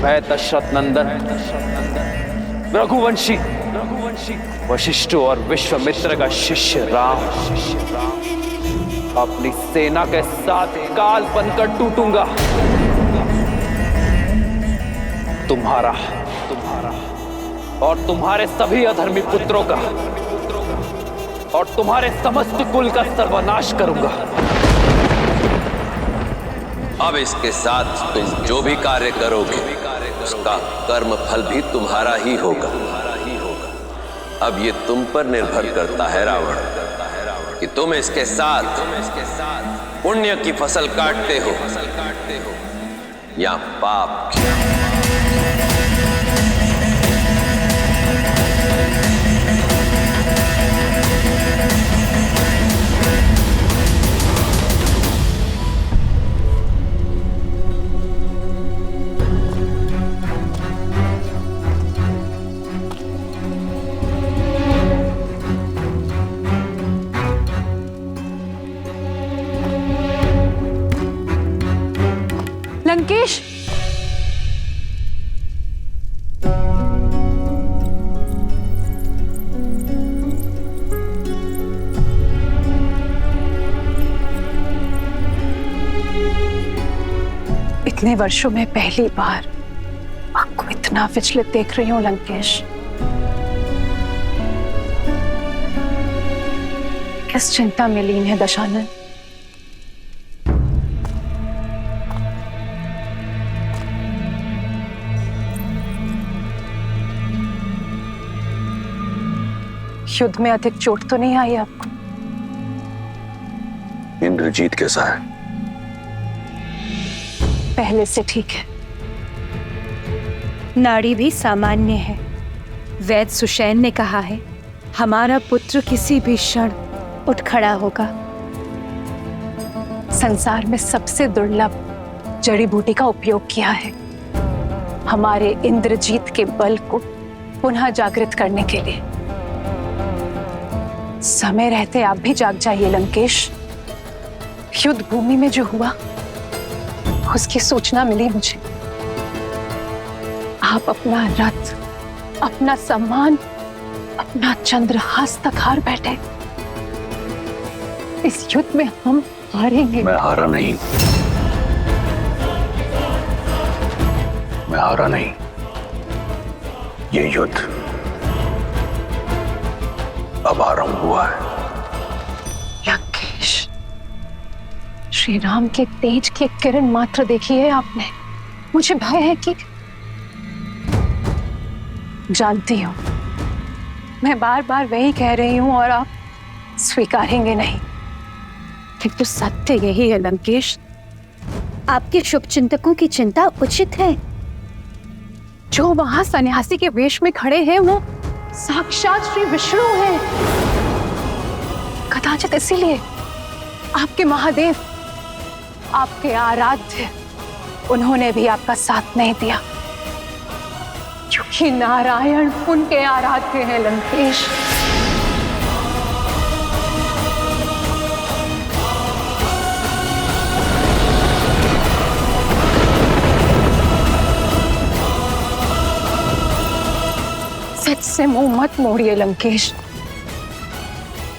मैं दशरथ नंदन रघुवंशी वशिष्ठ और विश्वामित्र का शिष्य राम अपनी सेना के साथ काल बनकर टूटूंगा। तुम्हारा और तुम्हारे सभी अधर्मी पुत्रों का और तुम्हारे समस्त कुल का सर्वनाश करूंगा। अब इसके साथ तुम जो भी कार्य करोगे उसका कर्म फल भी तुम्हारा ही होगा। अब ये तुम पर निर्भर करता है रावण कि तुम इसके साथ पुण्य की फसल काटते हो या पाप की। लंकेश, इतने वर्षों में पहली बार आपको इतना विचलित देख रही हूं लंकेश। किस चिंता में लीन है दशानन? युद्ध में अधिक चोट तो नहीं आई आपको? इंद्रजीत कैसा है? पहले से ठीक है। नाड़ी भी सामान्य है। वैद्य सुषैन ने कहा है हमारा पुत्र किसी भी क्षण उठ खड़ा होगा। संसार में सबसे दुर्लभ जड़ी बूटी का उपयोग किया है हमारे इंद्रजीत के बल को पुनः जागृत करने के लिए। समय रहते आप भी जाग जाइए लंकेश। युद्ध भूमि में जो हुआ उसकी सूचना मिली मुझे। आप अपना रथ, अपना सम्मान, अपना चंद्रहास तक हार बैठे। इस युद्ध में हम हारेंगे। मैं हारा नहीं, मैं हारा नहीं। ये युद्ध अब आरंभ हुआ है। लंकेश, श्री राम के तेज की किरण मात्र देखी है आपने। मुझे भय है कि जानती हूं मैं बार बार वही कह रही हूं और आप स्वीकारेंगे नहीं, किंतु सत्य यही है लंकेश। आपके शुभचिंतकों की चिंता उचित है। जो वहां सन्यासी के वेश में खड़े हैं वो साक्षात श्री विष्णु हैं। कदाचित इसीलिए आपके महादेव, आपके आराध्य, उन्होंने भी आपका साथ नहीं दिया, क्योंकि नारायण उनके आराध्य हैं लंकेश। सच से मुंह मत मोड़िए लंकेश।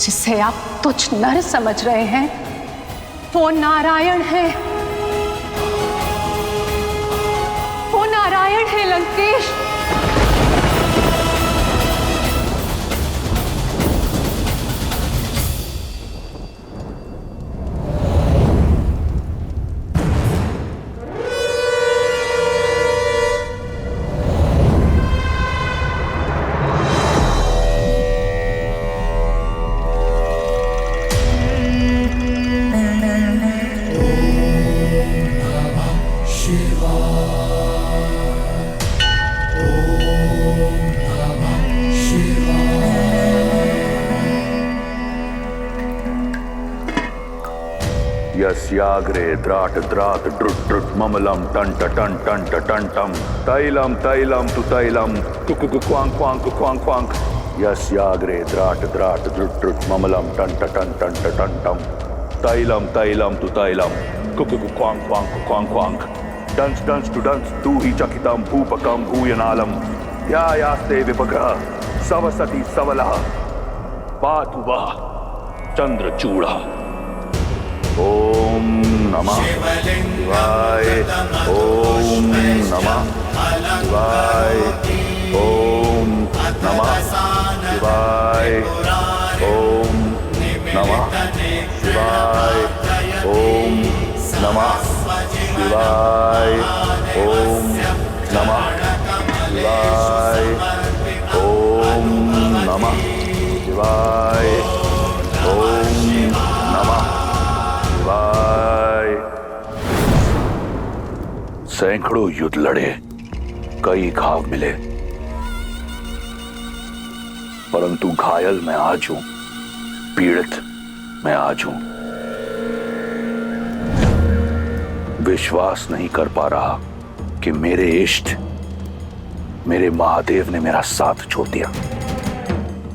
जिसे आप तुच्छ नर समझ रहे हैं वो नारायण है, वो नारायण है लंकेश। यस्याग्रे द्राट द्राट ड्रुट ड्रुट ममलम टंट टन टंट टंटम तैलम तैलम तु तैलम कुकु क्वांग क्वांग क्वांग क्वांग यस्याग्रे द्राट द्राट ड्रुट ड्रुट ममलम टंट टन टंट टंटम तैलम तैलम तु तैलम कुकु क्वांग क्वांग क्वांग क्वांग डंस डंस टू डंस तू ही चकितम भूपकम भूयनालम ध्यायास्ते विपग्रह सवसति सवलः पातु वः चंद्रचूड़ः। ओम नमः शिवाय, ओम नमः शिवाय, ओम नमः शिवाय, ओम नमः शिवाय, ओम नमः शिवाय, ओम नमः शिवाय, ओम नमः शिवाय, ओम नमः। सैकड़ों युद्ध लड़े, कई घाव मिले, परंतु घायल मैं आज हूं, पीड़ित मैं आज हूं। विश्वास नहीं कर पा रहा कि मेरे इष्ट, मेरे महादेव ने मेरा साथ छोड़ दिया,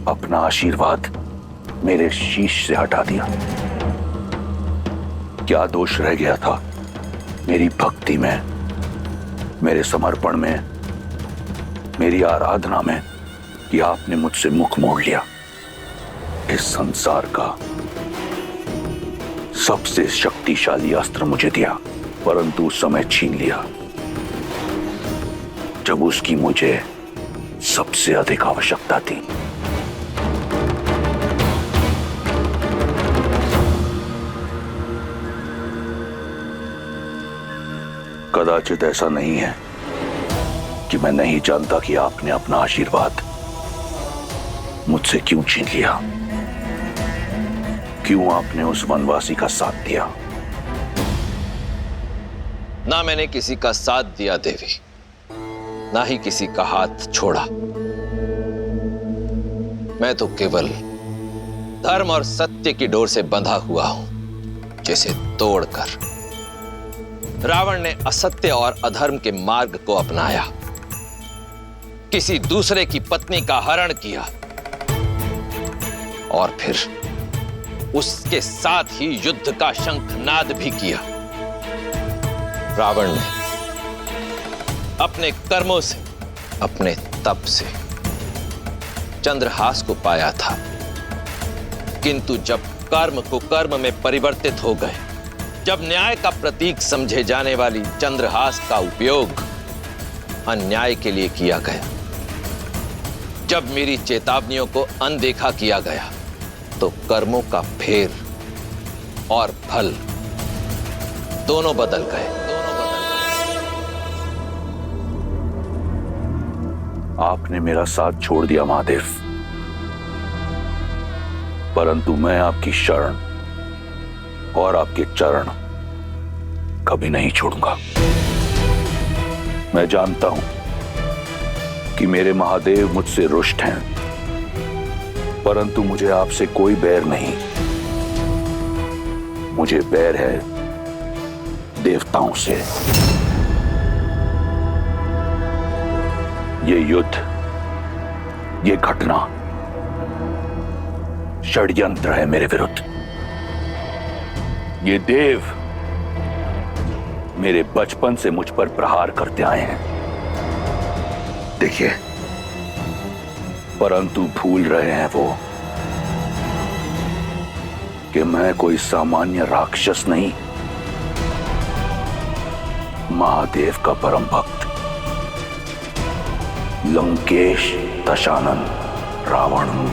अपना आशीर्वाद मेरे शीश से हटा दिया। क्या दोष रह गया था मेरी भक्ति में, मेरे समर्पण में, मेरी आराधना में, कि आपने मुझसे मुख मोड़ लिया। इस संसार का सबसे शक्तिशाली अस्त्र मुझे दिया, परंतु उस समय छीन लिया जब उसकी मुझे सबसे अधिक आवश्यकता थी। कदाचित ऐसा नहीं है कि मैं नहीं जानता कि आपने अपना आशीर्वाद मुझसे क्यों छीन लिया, क्यों आपने उस वनवासी का साथ दिया। ना मैंने किसी का साथ दिया देवी, ना ही किसी का हाथ छोड़ा। मैं तो केवल धर्म और सत्य की डोर से बंधा हुआ हूं, जिसे तोड़कर रावण ने असत्य और अधर्म के मार्ग को अपनाया, किसी दूसरे की पत्नी का हरण किया और फिर उसके साथ ही युद्ध का शंखनाद भी किया। रावण ने अपने कर्मों से, अपने तप से चंद्रहास को पाया था, किंतु जब कर्म को कर्म में परिवर्तित हो गए, जब न्याय का प्रतीक समझे जाने वाली चंद्रहास का उपयोग अन्याय के लिए किया गया, जब मेरी चेतावनियों को अनदेखा किया गया, तो कर्मों का फेर और फल दोनों बदल गए। आपने मेरा साथ छोड़ दिया महादेव, परंतु मैं आपकी शरण और आपके चरण कभी नहीं छोड़ूंगा। मैं जानता हूं कि मेरे महादेव मुझसे रुष्ट हैं, परंतु मुझे आपसे कोई बैर नहीं। मुझे बैर है देवताओं से। ये युद्ध, ये घटना षड्यंत्र है मेरे विरुद्ध। ये देव मेरे बचपन से मुझ पर प्रहार करते आए हैं, देखिए, परंतु भूल रहे हैं वो कि मैं कोई सामान्य राक्षस नहीं, महादेव का परम भक्त लंकेश दशानन रावण हूं।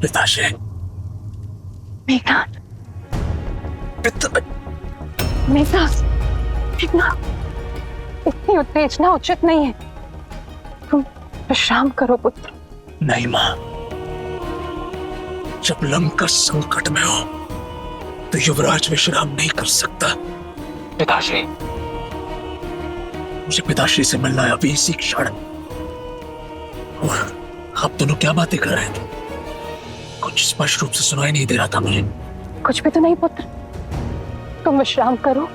पिताश्री, मेघनाथ, मेघनाथ, मेघनाथ, इतनी उत्तेजना उचित नहीं है। तुम विश्राम करो पुत्र। नहीं मां, जब लंका संकट में हो तो युवराज विश्राम नहीं कर सकता। पिताश्री, मुझे पिताश्री से मिलना है अभी इसी क्षण। और आप दोनों क्या बातें कर रहे थे? कुछ स्पष्ट रूप से सुनाई नहीं दे रहा था मुझे। कुछ भी तो नहीं पुत्र, तुम विश्राम करो।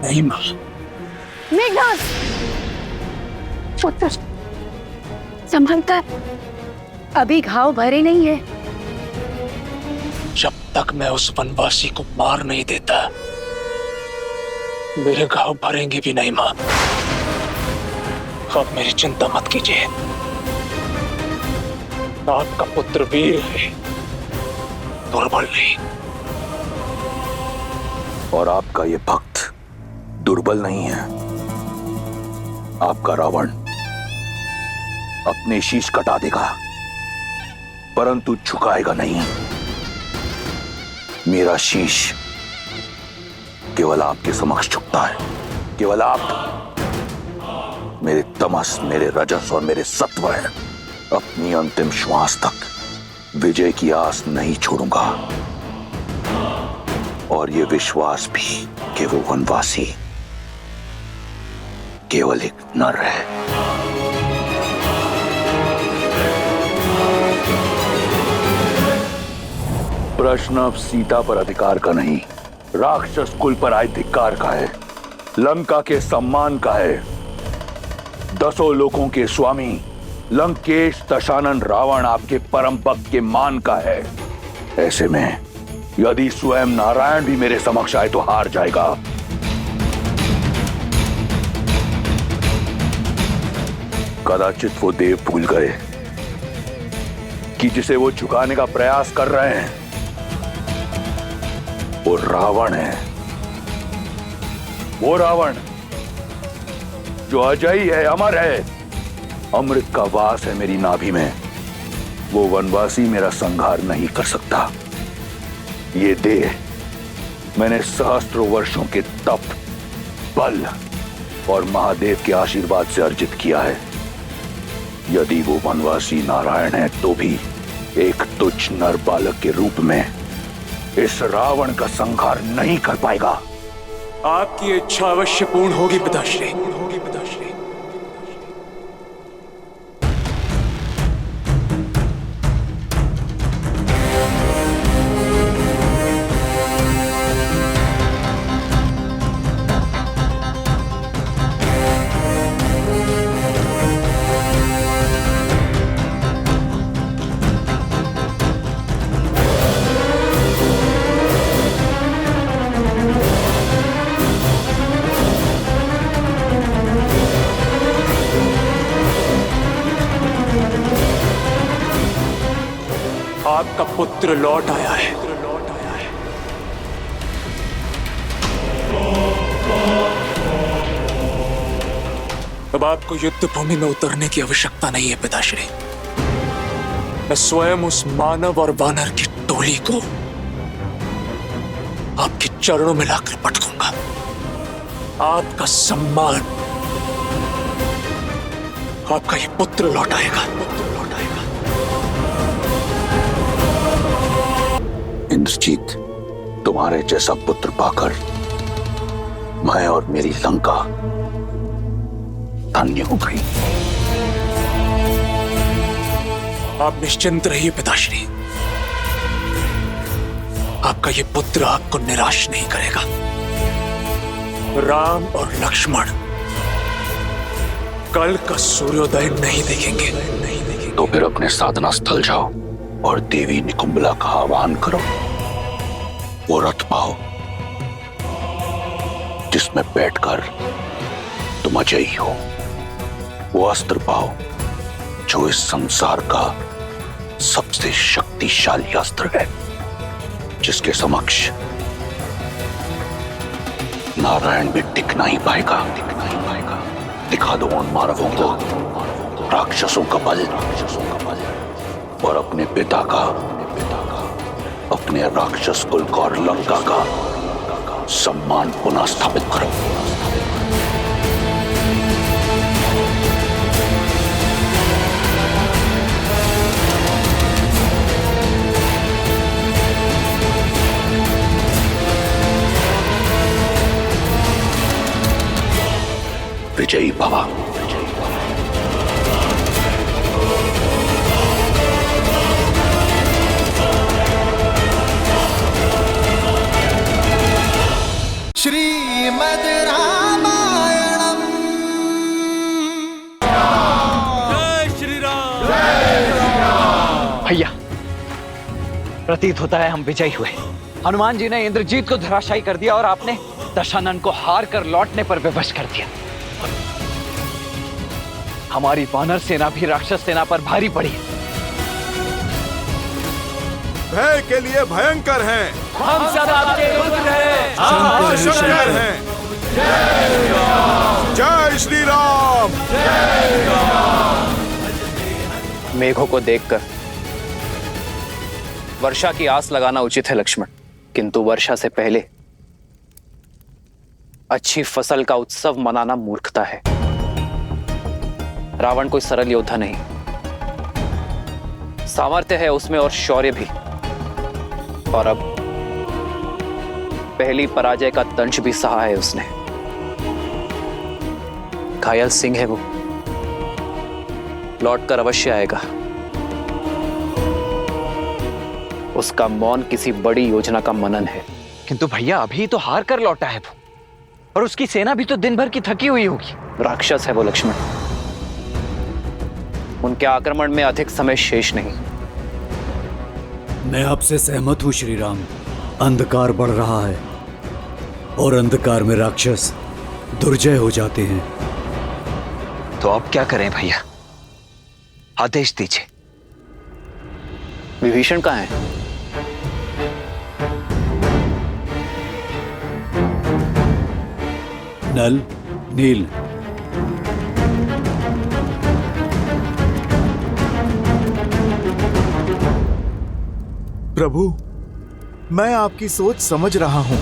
नहीं मां। मेघनाथ, पुत्र संभलकर, अभी घाव भरे नहीं है। जब तक मैं उस वनवासी को मार नहीं देता, मेरे घाव भरेंगे भी नहीं मां। आप मेरी चिंता मत कीजिए, आपका पुत्र वीर है, दुर्बल नहीं। और आपका ये भक्त दुर्बल नहीं है। आपका रावण अपने शीश कटा देगा, परंतु झुकाएगा नहीं। मेरा शीश केवल आपके समक्ष झुकता है। केवल आप मेरे तमस, मेरे रजस और मेरे सत्व हैं। अपनी अंतिम श्वास तक विजय की आस नहीं छोड़ूंगा, और ये विश्वास भी कि वो वनवासी केवल एक नर है। प्रश्न अब सीता पर अधिकार का नहीं, राक्षस कुल पर आए धिक्कार का है, लंका के सम्मान का है, 10 लोकों के स्वामी लंकेश दशानन रावण आपके परम भक्त के मान का है। ऐसे में यदि स्वयं नारायण भी मेरे समक्ष आए तो हार जाएगा। कदाचित वो देव भूल गए कि जिसे वो झुकाने का प्रयास कर रहे हैं वो रावण है। वो रावण जो अजयी है, अमर है, अमृत का वास है मेरी नाभि में। वो वनवासी मेरा संहार नहीं कर सकता। ये देह मैंने सहस्त्रों वर्षों के तप, बल और महादेव के आशीर्वाद से अर्जित किया है। यदि वो वनवासी नारायण है तो भी एक तुच्छ नर बालक के रूप में इस रावण का संहार नहीं कर पाएगा। आपकी इच्छा अवश्य पूर्ण होगी पिताश्री। आपका पुत्र लौट आया है। अब आपको युद्ध भूमि में उतरने की आवश्यकता नहीं है पिताश्री। मैं स्वयं उस मानव और वानर की टोली को आपके चरणों में लाकर पटकूंगा। आपका सम्मान, आपका ये पुत्र लौट आएगा। इंद्रजीत, तुम्हारे जैसा पुत्र पाकर मैं और मेरी लंका धन्य हो गई। आप निश्चिंत रहिए पिताश्री। आपका ये पुत्र आपको निराश नहीं करेगा। राम और लक्ष्मण कल का सूर्योदय नहीं देखेंगे। तो फिर अपने साधना स्थल जाओ और देवी निकुंबला का आह्वान करो। वो रथ पाओ जिसमें बैठकर तुम अजयी हो। वो अस्त्र पाओ जो इस संसार का सबसे शक्तिशाली अस्त्र है, जिसके समक्ष नारायण भी टिक नहीं पाएगा। दिखा दो उन मानवों को राक्षसों का बल और अपने पिता का, अपने राक्षस कुल का और लंका का सम्मान पुनः स्थापित करो। विजयी भव। श्रीमद् रामायणम्। जय श्री राम। भैया, प्रतीत होता है हम विजयी हुए। हनुमान जी ने इंद्रजीत को धराशायी कर दिया और आपने दशानन को हार कर लौटने पर विवश कर दिया। हमारी वानर सेना भी राक्षस सेना पर भारी पड़ी। भय के लिए भयंकर हैं। हम सब आपके रुद्र हैं। हम शंकर हैं। जय श्री राम। मेघों को देखकर वर्षा की आस लगाना उचित है लक्ष्मण, किंतु वर्षा से पहले अच्छी फसल का उत्सव मनाना मूर्खता है। रावण कोई सरल योद्धा नहीं, सामर्थ्य है उसमें और शौर्य भी, और अब पहली पराजय का दंश भी सहा है उसने। घायल सिंह है वो, लौटकर अवश्य आएगा। उसका मौन किसी बड़ी योजना का मनन है। किंतु भैया अभी तो हार कर लौटा है वो, और उसकी सेना भी तो दिन भर की थकी हुई होगी। राक्षस है वो लक्ष्मण, उनके आक्रमण में अधिक समय शेष नहीं। मैं आपसे सहमत हूं श्री राम। अंधकार बढ़ रहा है और अंधकार में राक्षस दुर्जय हो जाते हैं। तो अब क्या करें भैया, आदेश दीजिए। विभीषण कहाँ है? नल, नील, प्रभु, मैं आपकी सोच समझ रहा हूं,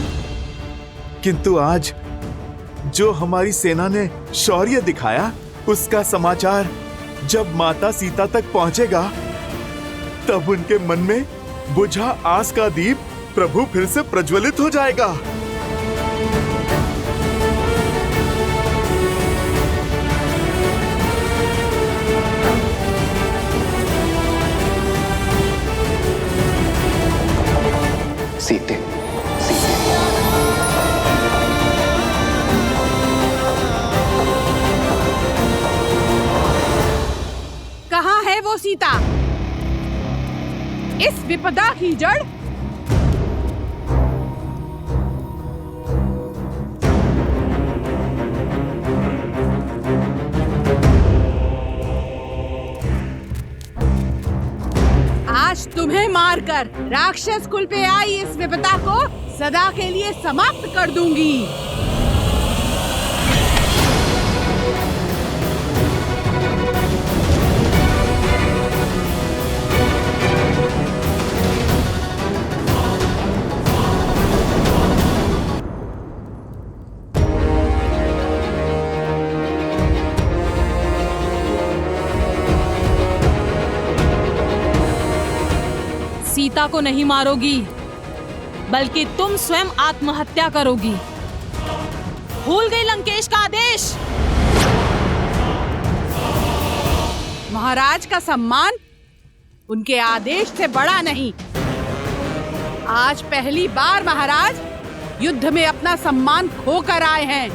किंतु आज जो हमारी सेना ने शौर्य दिखाया, उसका समाचार जब माता सीता तक पहुंचेगा, तब उनके मन में बुझा आस का दीप प्रभु फिर से प्रज्वलित हो जाएगा। सीते, कहाँ है वो सीता? इस विपदा की जड़? आज तुम्हें मारकर राक्षस कुल पे आई इस विपदा को सदा के लिए समाप्त कर दूंगी। सीता को नहीं मारोगी, बल्कि तुम स्वयं आत्महत्या करोगी। भूल गई लंकेश का आदेश? महाराज का सम्मान उनके आदेश से बड़ा नहीं। आज पहली बार महाराज युद्ध में अपना सम्मान खोकर आए हैं,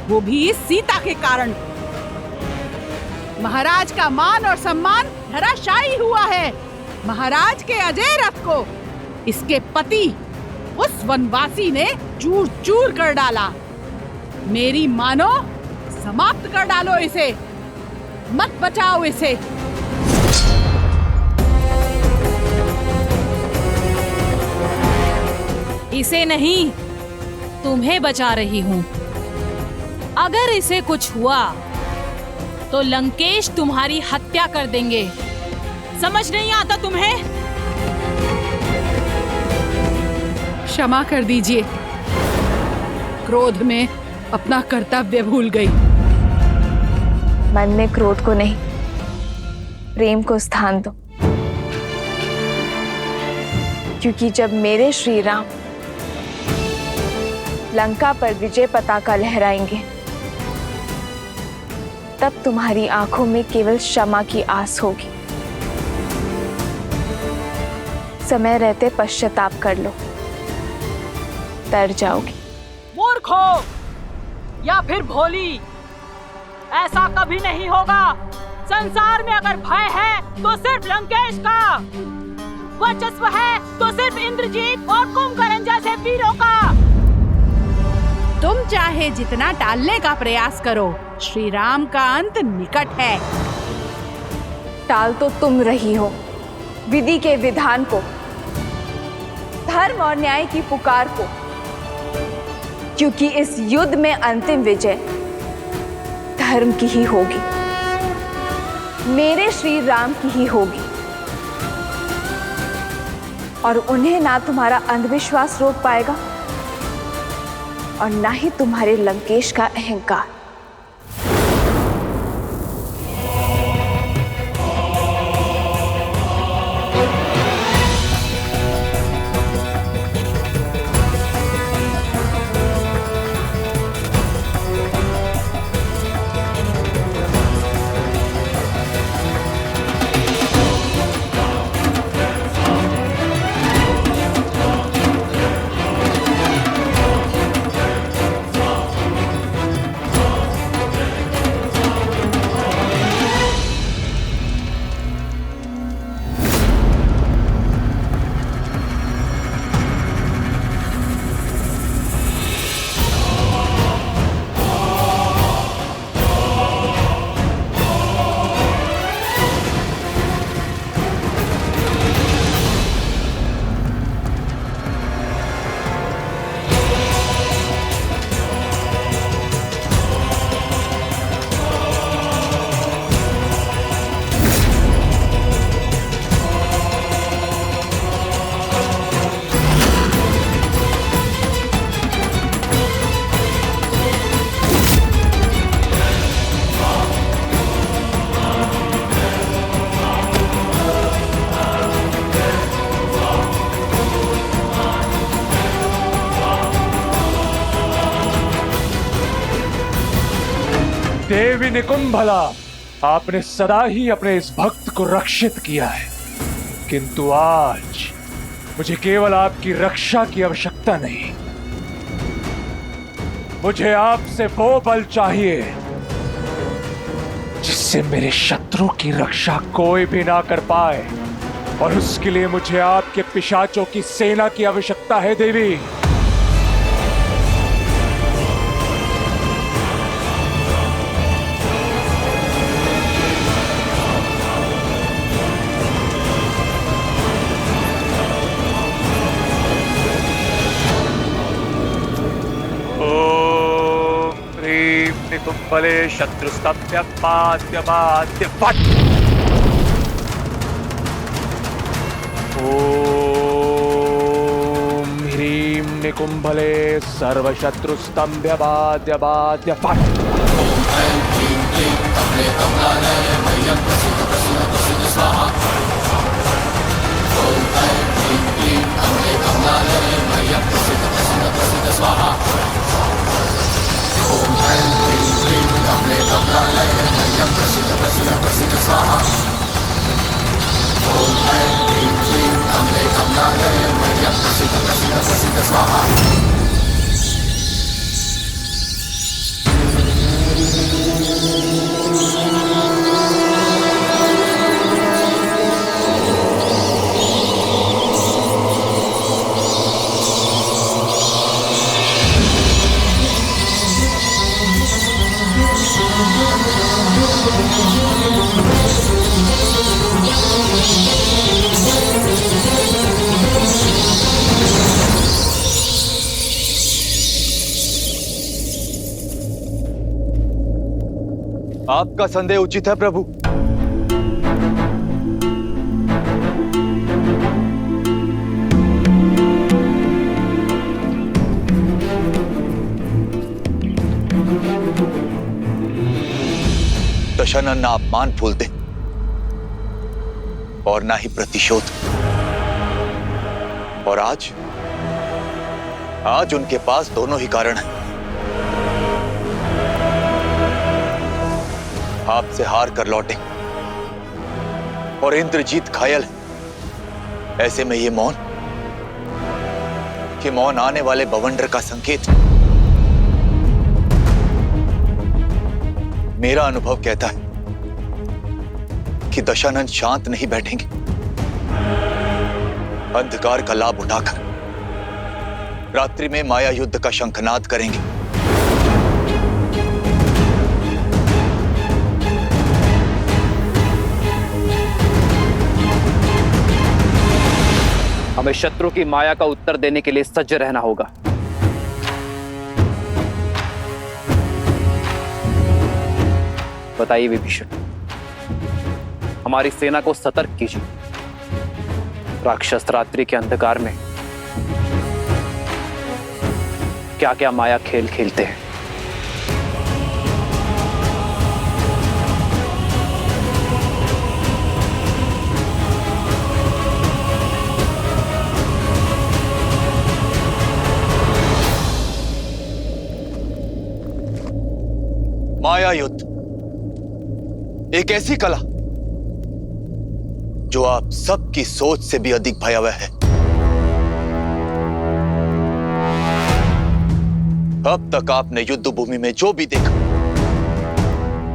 वो भी इस सीता के कारण। महाराज का मान और सम्मान धराशायी हुआ है। महाराज के अजय रथ को इसके पति उस वनवासी ने चूर चूर कर डाला। मेरी मानो, समाप्त कर डालो इसे, मत बचाओ इसे। इसे नहीं, तुम्हें बचा रही हूं। अगर इसे कुछ हुआ तो लंकेश तुम्हारी हत्या कर देंगे। समझ नहीं आता तुम्हें? क्षमा कर दीजिए, क्रोध में अपना कर्तव्य भूल गई। मन में क्रोध को नहीं, प्रेम को स्थान दो, क्योंकि जब मेरे श्री राम लंका पर विजय पताका लहराएंगे, तब तुम्हारी आंखों में केवल क्षमा की आस होगी। समय रहते पश्चाताप कर लो, तर जाओगी। मूर्ख हो या फिर भोली, ऐसा कभी नहीं होगा। संसार में अगर भय है तो सिर्फ लंकेश का, वर्चस्व है तो सिर्फ इंद्रजीत और कुंभकर्ण जैसे वीरों का। तुम चाहे जितना टालने का प्रयास करो, श्री राम का अंत निकट है। टाल तो तुम रही हो विधि के विधान को, धर्म और न्याय की पुकार को, क्योंकि इस युद्ध में अंतिम विजय धर्म की ही होगी, मेरे श्री राम की ही होगी। और उन्हें ना तुम्हारा अंधविश्वास रोक पाएगा और ना ही तुम्हारे लंकेश का अहंकार। देवी निकुंभला, आपने सदा ही अपने इस भक्त को रक्षित किया है, किंतु आज मुझे केवल आपकी रक्षा की आवश्यकता नहीं, मुझे आपसे वो बल चाहिए जिससे मेरे शत्रु की रक्षा कोई भी ना कर पाए, और उसके लिए मुझे आपके पिशाचों की सेना की आवश्यकता है देवी। निकुंभले शत्रुस्तभ्य पाद्य बाद्य फट। ओम ह्रीं निकुंभले सर्वशत्रुस्तंभ्य बाद्य बाद्य फट। आपका संदेह उचित है प्रभु। दशानन ना अपमान फूलते और ना ही प्रतिशोध, और आज उनके पास दोनों ही कारण हैं। आपसे हार कर लौटे और इंद्रजीत घायल है। ऐसे में ये मौन आने वाले बवंडर का संकेत। मेरा अनुभव कहता है कि दशानंद शांत नहीं बैठेंगे। अंधकार का लाभ उठाकर रात्रि में माया युद्ध का शंखनाद करेंगे। हमें शत्रु की माया का उत्तर देने के लिए सज्ज रहना होगा। बताइए विभीषण, हमारी सेना को सतर्क कीजिए। राक्षस रात्रि के अंधकार में क्या क्या माया खेल खेलते हैं। माया युद्ध एक ऐसी कला जो आप सबकी सोच से भी अधिक भयावह है। अब तक आपने युद्ध भूमि में जो भी देखा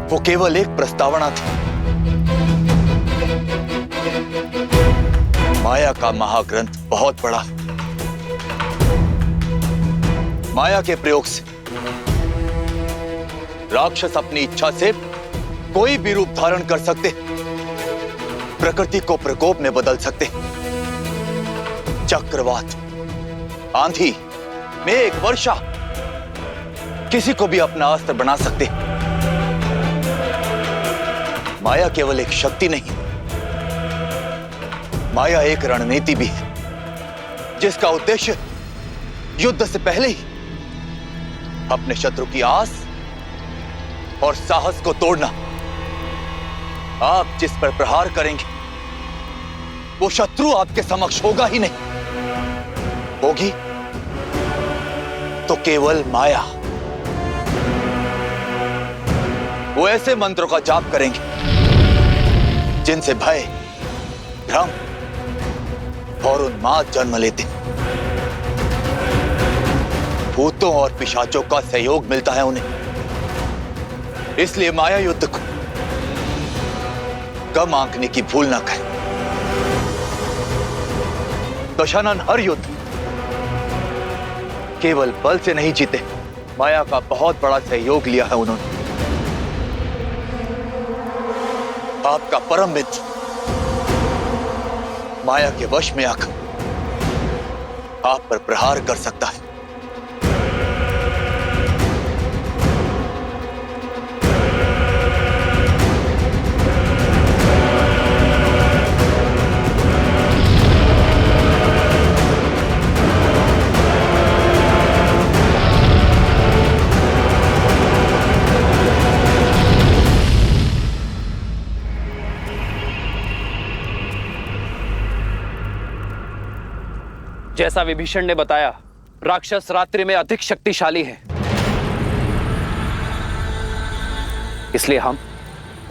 वो केवल एक प्रस्तावना थी। माया का महाग्रंथ बहुत बड़ा है। माया के प्रयोग से राक्षस अपनी इच्छा से कोई भी रूप धारण कर सकते, प्रकृति को प्रकोप में बदल सकते। चक्रवात, आंधी, मेघ, वर्षा, किसी को भी अपना अस्त्र बना सकते। माया केवल एक शक्ति नहीं, माया एक रणनीति भी है, जिसका उद्देश्य युद्ध से पहले ही अपने शत्रु की आस और साहस को तोड़ना। आप जिस पर प्रहार करेंगे वो शत्रु आपके समक्ष होगा ही नहीं, होगी तो केवल माया। वो ऐसे मंत्रों का जाप करेंगे जिनसे भय, भ्रम और उन्माद जन्म लेते। भूतों और पिशाचों का सहयोग मिलता है उन्हें। इसलिए माया युद्ध को कम आंकने की भूल ना करें। दशानन हर युद्ध केवल बल से नहीं जीते, माया का बहुत बड़ा सहयोग लिया है उन्होंने। आपका परम मित्र माया के वश में आकर आप पर प्रहार कर सकता है। जैसा विभीषण ने बताया, राक्षस रात्रि में अधिक शक्तिशाली हैं। इसलिए हम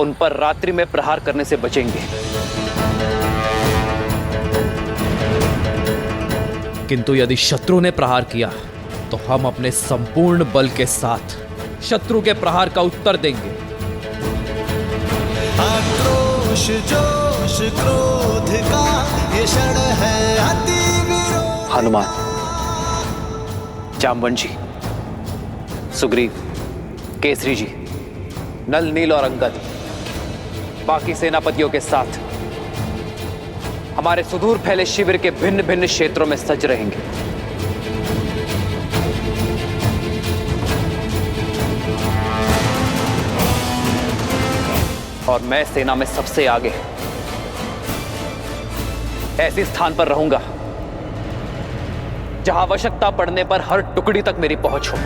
उन पर रात्रि में प्रहार करने से बचेंगे। किंतु यदि शत्रु ने प्रहार किया तो हम अपने संपूर्ण बल के साथ शत्रु के प्रहार का उत्तर देंगे। आक्रोश जोश क्रोध का ये क्षण है अति विरोध। हनुमान, जामवन जी, सुग्रीव, केसरी जी, नल, नील और अंगद बाकी सेनापतियों के साथ हमारे सुदूर फैले शिविर के भिन्न भिन्न क्षेत्रों में सज रहेंगे। और मैं सेना में सबसे आगे ऐसे स्थान पर रहूंगा जहां आवश्यकता पड़ने पर हर टुकड़ी तक मेरी पहुंच हो।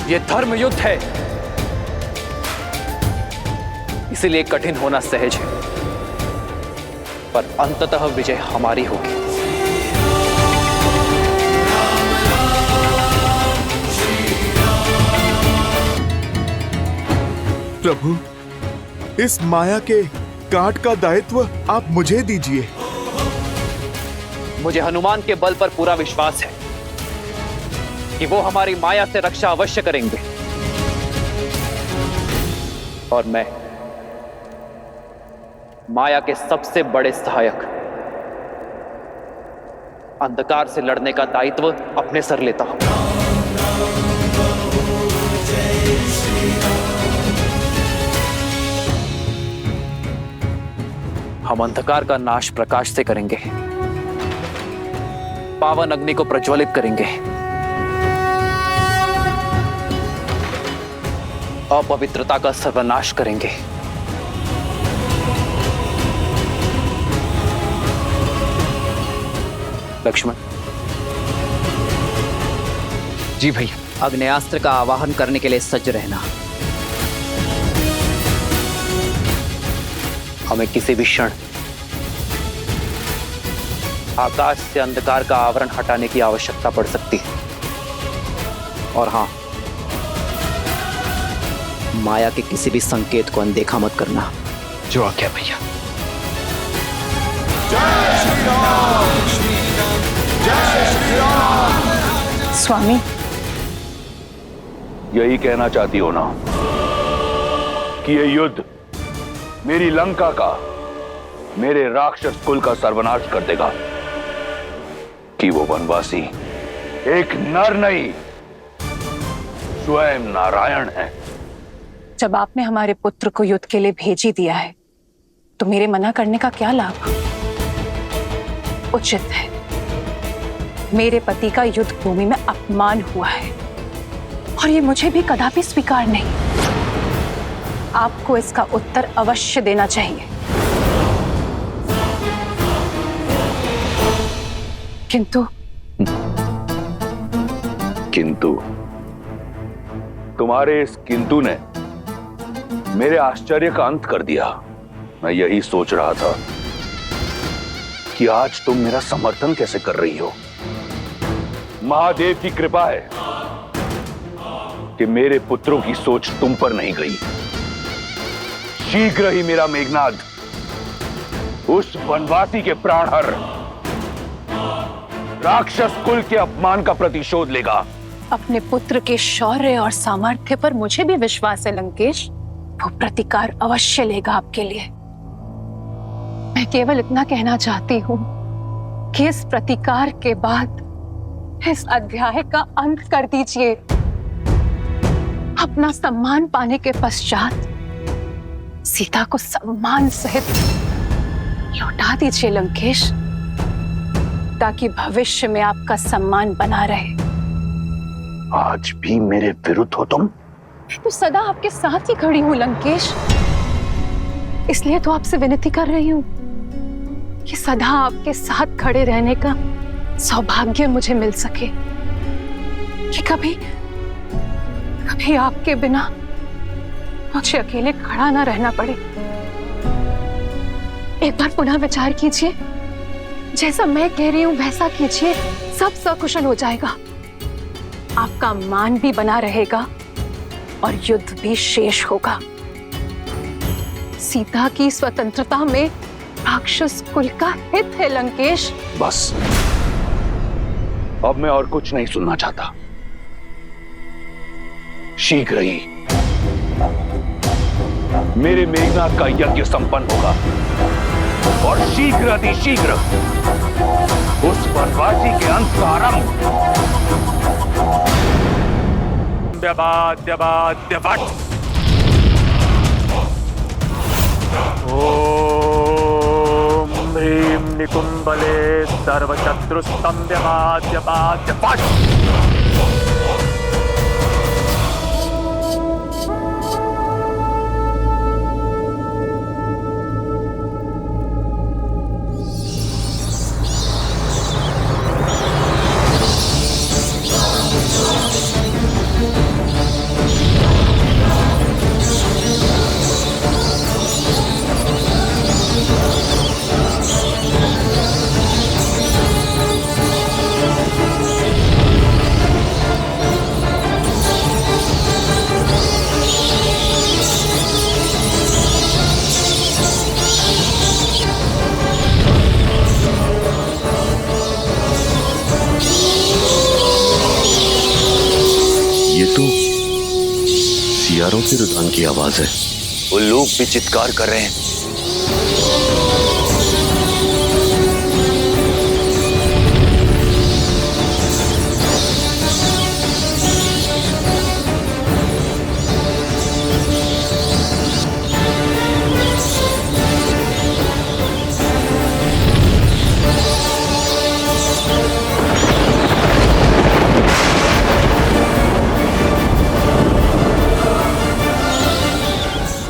यह धर्म युद्ध है, इसीलिए कठिन होना सहज है, पर अंततः विजय हमारी होगी। प्रभु, इस माया के काट का दायित्व आप मुझे दीजिए। मुझे हनुमान के बल पर पूरा विश्वास है कि वो हमारी माया से रक्षा अवश्य करेंगे। और मैं माया के सबसे बड़े सहायक अंधकार से लड़ने का दायित्व अपने सर लेता हूं। हम अंधकार का नाश प्रकाश से करेंगे, पावन अग्नि को प्रज्वलित करेंगे, अपवित्रता का सर्वनाश करेंगे। लक्ष्मण जी भैया, अग्नेयास्त्र का आवाहन करने के लिए सज्ज रहना। हमें किसी भी क्षण आकाश से अंधकार का आवरण हटाने की आवश्यकता पड़ सकती है। और हां, माया के किसी भी संकेत को अनदेखा मत करना। जो आज्ञा भैया। जय श्री राम, जय श्री राम। स्वामी, यही कहना चाहती हो ना कि यह युद्ध मेरी लंका का, मेरे राक्षस कुल का सर्वनाश कर देगा, कि वो वनवासी एक नर नहीं, स्वयं नारायण है। जब आपने हमारे पुत्र को युद्ध के लिए भेज ही दिया है तो मेरे मना करने का क्या लाभ? उचित है, मेरे पति का युद्ध भूमि में अपमान हुआ है और ये मुझे भी कदापि स्वीकार नहीं। आपको इसका उत्तर अवश्य देना चाहिए। किंतु तुम्हारे इस किंतु ने मेरे आश्चर्य का अंत कर दिया। मैं यही सोच रहा था कि आज तुम मेरा समर्थन कैसे कर रही हो। महादेव की कृपा है कि मेरे पुत्रों की सोच तुम पर नहीं गई। शीघ्र ही मेरा मेघनाद उस वनवासी के प्राणहर राक्षस कुल के अपमान का प्रतिशोध लेगा। अपने पुत्र के शौर्य और सामर्थ्य पर मुझे भी विश्वास है लंकेश। वो प्रतिकार अवश्य लेगा आपके लिए। मैं केवल इतना कहना चाहती हूँ कि इस प्रतिकार के बाद इस अध्याय का अंत कर दीजिए। अपना सम्मान पाने के पश्चात सीता को सम्मान सहित लौटा दीजिए लंकेश, ताकि भविष्य में आपका सम्मान बना रहे। आज भी मेरे विरुद्ध हो तुम? मैं तो सदा आपके साथ ही खड़ी हूं लंकेश, इसलिए तो आपसे विनती कर रही हूं कि सदा आपके साथ खड़े रहने का सौभाग्य मुझे मिल सके, कि कभी आपके बिना मुझे अकेले खड़ा ना रहना पड़े। एक बार पुनः विचार कीजिए, जैसा मैं कह रही हूं वैसा कीजिए, सब सकुशल हो जाएगा। आपका मान भी बना रहेगा और युद्ध भी शेष होगा। सीता की स्वतंत्रता में राक्षस कुल का हित है लंकेश। बस, अब मैं और कुछ नहीं सुनना चाहता। शीघ्र ही मेरे मेघनाद का यज्ञ संपन्न होगा और शीघ्र अतिशीघ्र उस वनवासी के अंत का आरंभ। ओम ह्रीं निकुंबले सर्वशत्रुस्तंभ्यमाद्यपाद्यपाद्यपात्। सियारों के रुझान की आवाज है। वो लोग भी चित्कार कर रहे हैं।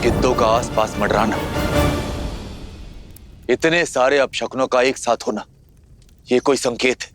गिद्धों का आसपास मंडराना, इतने सारे अपशकुनों का एक साथ होना, ये कोई संकेत है।